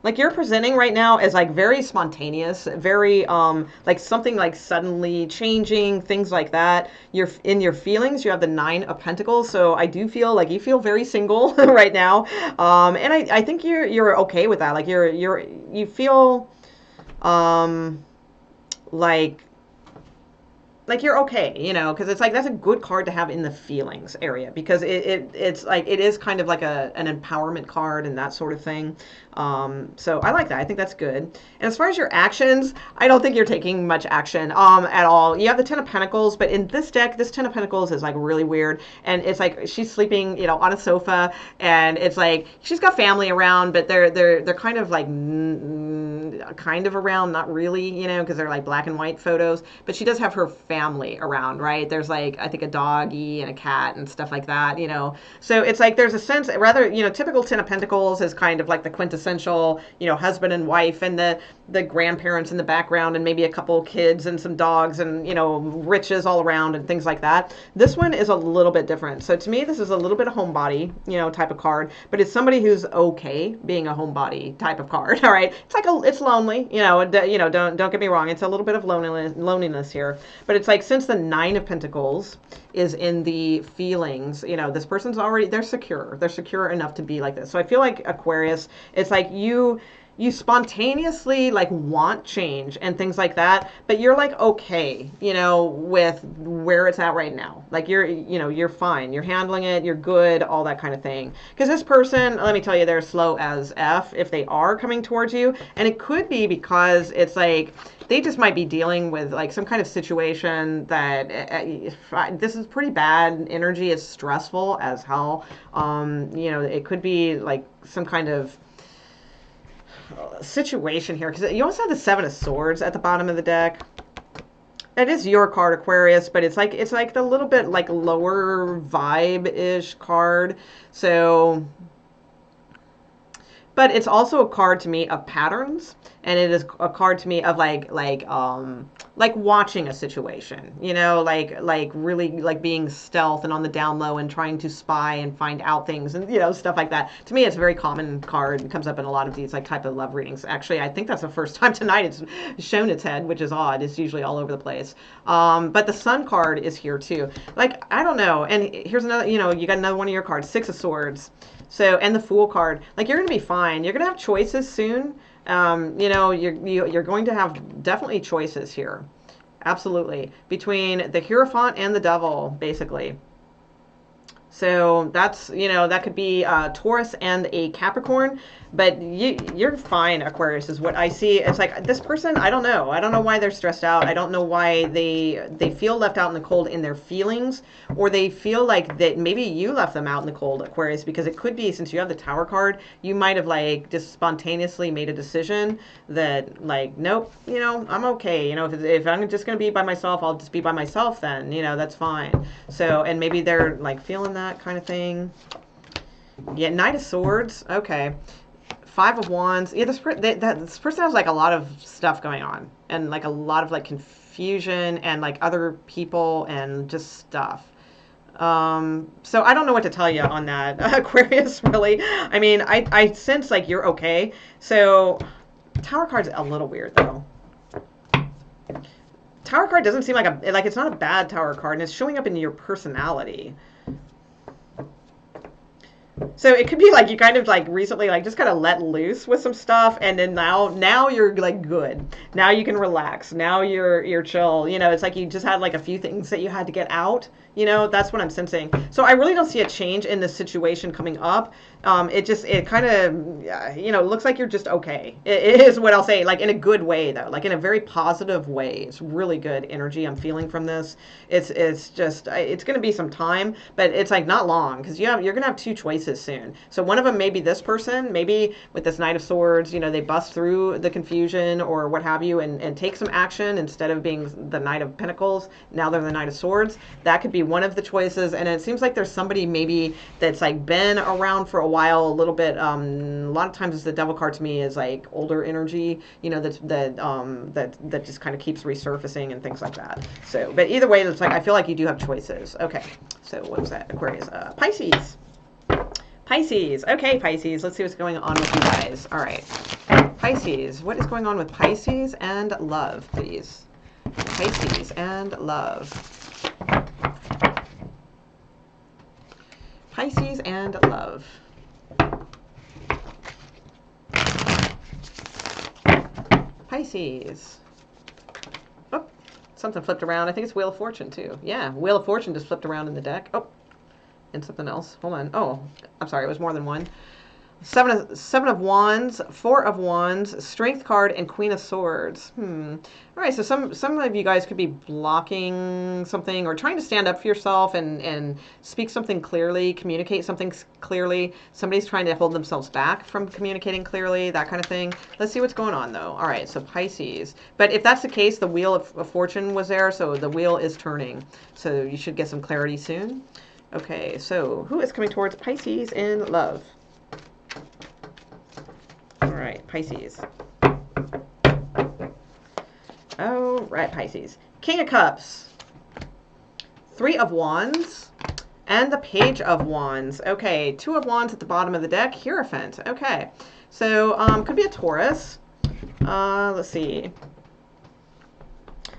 like you're presenting right now as like very spontaneous, very, like something like suddenly changing, things like that. You're in your feelings, you have the Nine of Pentacles. So I do feel like you feel very single right now. And I think you're okay with that. Like you feel, like you're okay, you know, because it's like that's a good card to have in the feelings area, because it's like it is kind of like an empowerment card and that sort of thing. So I like that. I think that's good. And as far as your actions, I don't think you're taking much action at all. You have the Ten of Pentacles, but in this deck, this Ten of Pentacles is like really weird, and it's like she's sleeping, you know, on a sofa, and it's like she's got family around, but they're kind of like kind of around, not really, you know, because they're like black and white photos, but she does have her family around, right? There's like, I think, a doggy and a cat and stuff like that, you know. So it's like there's a sense, rather, you know, typical Ten of Pentacles is kind of like the quintessential, you know, husband and wife and the grandparents in the background and maybe a couple kids and some dogs and, you know, riches all around and things like that. This one is a little bit different. So to me, this is a little bit of homebody, you know, type of card, but it's somebody who's okay being a homebody type of card. All right. It's like it's lonely, you know, don't get me wrong. It's a little bit of loneliness here, but it's like, since the Nine of Pentacles is in the feelings, you know, this person's already, they're secure enough to be like this. So I feel like Aquarius, it's like you spontaneously like want change and things like that, but you're like okay, you know, with where it's at right now. Like you're fine, you're handling it, you're good, all that kind of thing. Because this person, let me tell you, they're slow as F if they are coming towards you, and it could be because it's like they just might be dealing with like some kind of situation that this is pretty bad energy. It's stressful as hell. You know, it could be like some kind of situation here, because you also have the Seven of Swords at the bottom of the deck. It is your card, Aquarius, but it's like the little bit like lower vibe-ish card. So, but it's also a card to me of patterns, and it is a card to me of like watching a situation, you know, like really like being stealth and on the down low and trying to spy and find out things and, you know, stuff like that. To me, it's a very common card. It comes up in a lot of these like type of love readings. Actually, I think that's the first time tonight it's shown its head, which is odd. It's usually all over the place. But the Sun card is here too. Like, I don't know. And here's another, you know, you got another one of your cards, Six of Swords. So, and the Fool card. Like, you're going to be fine. You're going to have choices soon. You know, you're going to have definitely choices here. Absolutely. Between the Hierophant and the Devil, basically. So that's, you know, that could be Taurus and a Capricorn, but you're fine, Aquarius, is what I see. It's like this person, I don't know. I don't know why they're stressed out. I don't know why they feel left out in the cold in their feelings, or they feel like that maybe you left them out in the cold, Aquarius, because it could be, since you have the Tower card, you might have like just spontaneously made a decision that like, nope, you know, I'm okay. You know, if I'm just going to be by myself, I'll just be by myself then, you know, that's fine. So, and maybe they're like feeling that kind of thing. Yeah, Knight of Swords. Okay. Five of Wands. Yeah, this person has like a lot of stuff going on, and like a lot of like confusion and like other people and just stuff. So I don't know what to tell you on that, Aquarius, really. I mean, I sense like you're okay. So Tower card's a little weird though. Tower card doesn't seem like it's not a bad Tower card, and it's showing up in your personality. So it could be like you kind of like recently like just kind of let loose with some stuff, and then now you're like good. Now you can relax. Now you're chill. You know, it's like you just had like a few things that you had to get out. You know, that's what I'm sensing. So I really don't see a change in this situation coming up. It kind of, you know, looks like you're just okay. It is what I'll say, like in a good way though, like in a very positive way. It's really good energy I'm feeling from this. It's just, it's going to be some time, but it's like not long because you're going to have two choices soon. So one of them may be this person, maybe with this Knight of Swords, you know, they bust through the confusion or what have you and take some action instead of being the Knight of Pentacles. Now they're the Knight of Swords. That could be one of the choices. And it seems like there's somebody maybe that's like been around for a while, a little bit. A lot of times the Devil card to me is like older energy, you know, that just kind of keeps resurfacing and things like that. So, but either way, it's like I feel like you do have choices. Okay, so what was that? Aquarius, Pisces. Pisces. Okay, Pisces. Let's see what's going on with you guys. All right, Pisces. What is going on with Pisces and love, please? Pisces and love. Pisces and love. Pisces. Oh, something flipped around. I think it's Wheel of Fortune too. Yeah, Wheel of Fortune just flipped around in the deck. Oh, and something else. Hold on. Oh, I'm sorry. It was more than one. Seven of Wands, Four of Wands, Strength card, and Queen of Swords. All right, so some of you guys could be blocking something or trying to stand up for yourself and speak something clearly, communicate something clearly. Somebody's trying to hold themselves back from communicating clearly, that kind of thing. Let's see what's going on, though. All right, so Pisces. But if that's the case, the Wheel of Fortune was there, so the wheel is turning. So you should get some clarity soon. Okay, so who is coming towards Pisces in love? All right, Pisces. All right, Pisces. King of Cups, Three of Wands, and the Page of Wands. Okay, Two of Wands at the bottom of the deck, Hierophant. Okay, so could be a Taurus. Let's see.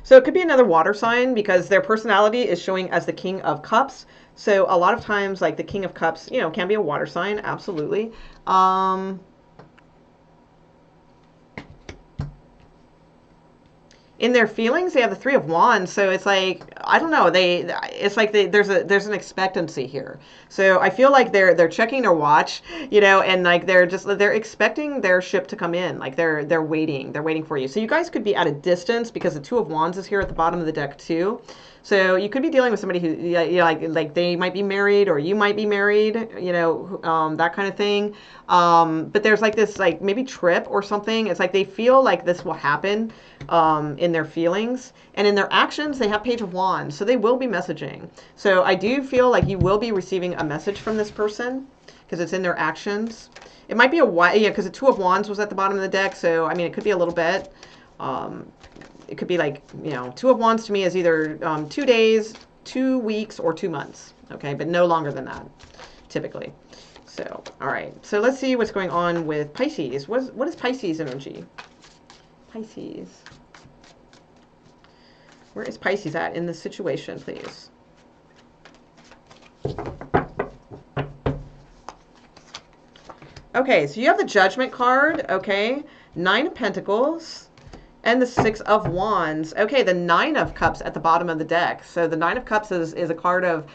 So it could be another water sign because their personality is showing as the King of Cups. So a lot of times, like the King of Cups, you know, can be a water sign, absolutely. In their feelings, they have the Three of Wands, so it's like I don't know. It's like there's an expectancy here. So I feel like they're checking their watch, you know, and like they're expecting their ship to come in, like they're waiting for you. So you guys could be at a distance because the Two of Wands is here at the bottom of the deck too. So you could be dealing with somebody who, you know, like they might be married or you might be married, you know, that kind of thing. But there's like this, like maybe trip or something. It's like they feel like this will happen in their feelings. And in their actions, they have Page of Wands. So they will be messaging. So I do feel like you will be receiving a message from this person because it's in their actions. It might be yeah, because the Two of Wands was at the bottom of the deck. So, I mean, it could be a little bit. It could be like, you know, Two of Wands to me is either 2 days, 2 weeks, or 2 months. Okay, but no longer than that, typically. So, all right. So let's see what's going on with Pisces. What is Pisces energy? Pisces. Where is Pisces at in this situation, please? Okay, so you have the Judgment card, okay? Nine of Pentacles. And the Six of Wands. Okay, the Nine of Cups at the bottom of the deck. So the Nine of Cups is a card of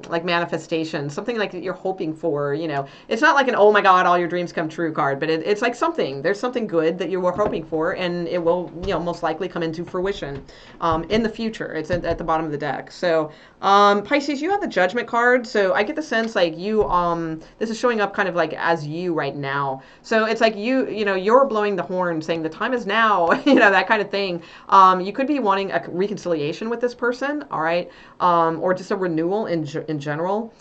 like manifestation, something like that you're hoping for, you know. It's not like an, oh my God, all your dreams come true card, but it's like something. There's something good that you were hoping for, and it will, you know, most likely come into fruition in the future. It's at the bottom of the deck. So Pisces, you have the Judgment card. So I get the sense like you, this is showing up kind of like as you right now. So it's like you know, you're blowing the horn saying the time is now, you know, that kind of thing. You could be wanting a reconciliation with this person, all right, or just a renewal in general.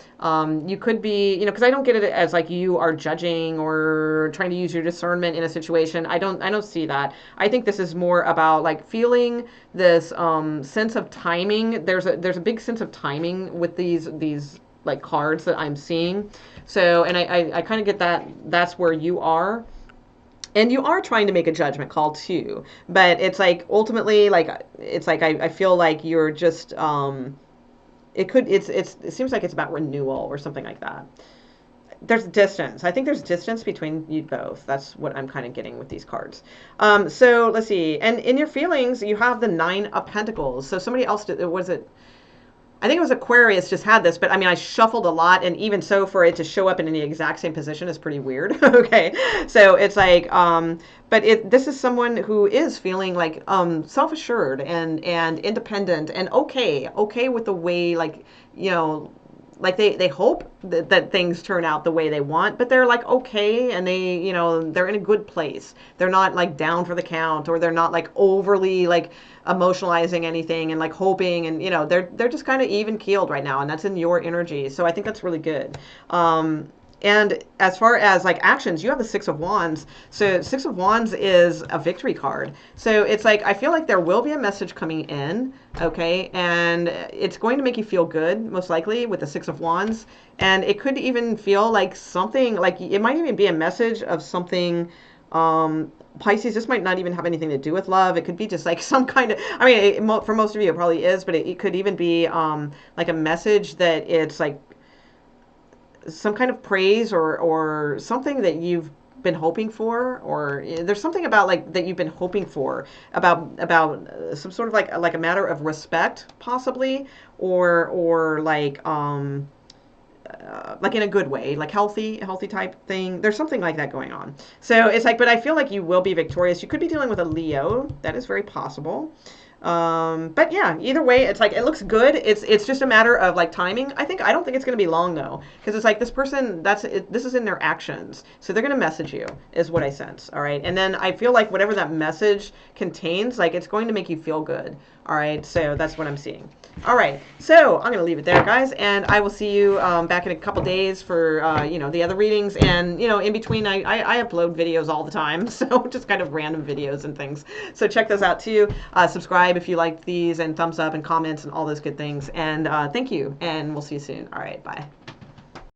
You could be, you know, because I don't get it as like you are judging or trying to use your discernment in a situation. I don't see that. I think this is more about like feeling this sense of timing. There's a big sense of timing with these like cards that I'm seeing. So, and I kind of get that that's where you are. And you are trying to make a judgment call too, but it's like ultimately, like it's like I feel like you're just it seems like it's about renewal or something like that. There's distance. I think there's distance between you both. That's what I'm kind of getting with these cards. So let's see. And in your feelings, you have the Nine of Pentacles. So somebody else did, was it? I think it was Aquarius just had this, but I mean, I shuffled a lot, and even so, for it to show up in the exact same position is pretty weird. Okay, so it's like, but this is someone who is feeling like self-assured and independent and okay with the way, like, you know, like they hope that things turn out the way they want, but they're like okay, and they, you know, they're in a good place. They're not like down for the count, or they're not like overly like emotionalizing anything and like hoping, and you know, they're just kind of even keeled right now, and that's in your energy. So I think that's really good. And as far as like actions, you have the Six of Wands. So Six of Wands is a victory card. So it's like, I feel like there will be a message coming in, okay? And it's going to make you feel good, most likely, with the Six of Wands. And it could even feel like something, like it might even be a message of something, Pisces, this might not even have anything to do with love. It could be just like some kind of, I mean, for most of you, it probably is, but it could even be like a message that it's like some kind of praise or something that you've been hoping for, or there's something about like that you've been hoping for about some sort of like a matter of respect possibly, or like in a good way, like healthy type thing. There's something like that going on. So it's like, but I feel like you will be victorious. You could be dealing with a Leo. That is very possible. But yeah, either way, it's like, it looks good. It's just a matter of like timing. I don't think it's going to be long though, because it's like this person, this is in their actions. So they're going to message you is what I sense. All right. And then I feel like whatever that message contains, like it's going to make you feel good. All right. So that's what I'm seeing. All right. So I'm going to leave it there, guys. And I will see you back in a couple days for, you know, the other readings. And, you know, in between, I upload videos all the time. So just kind of random videos and things. So check those out too. Subscribe if you like these, and thumbs up and comments and all those good things. And thank you. And we'll see you soon. All right. Bye.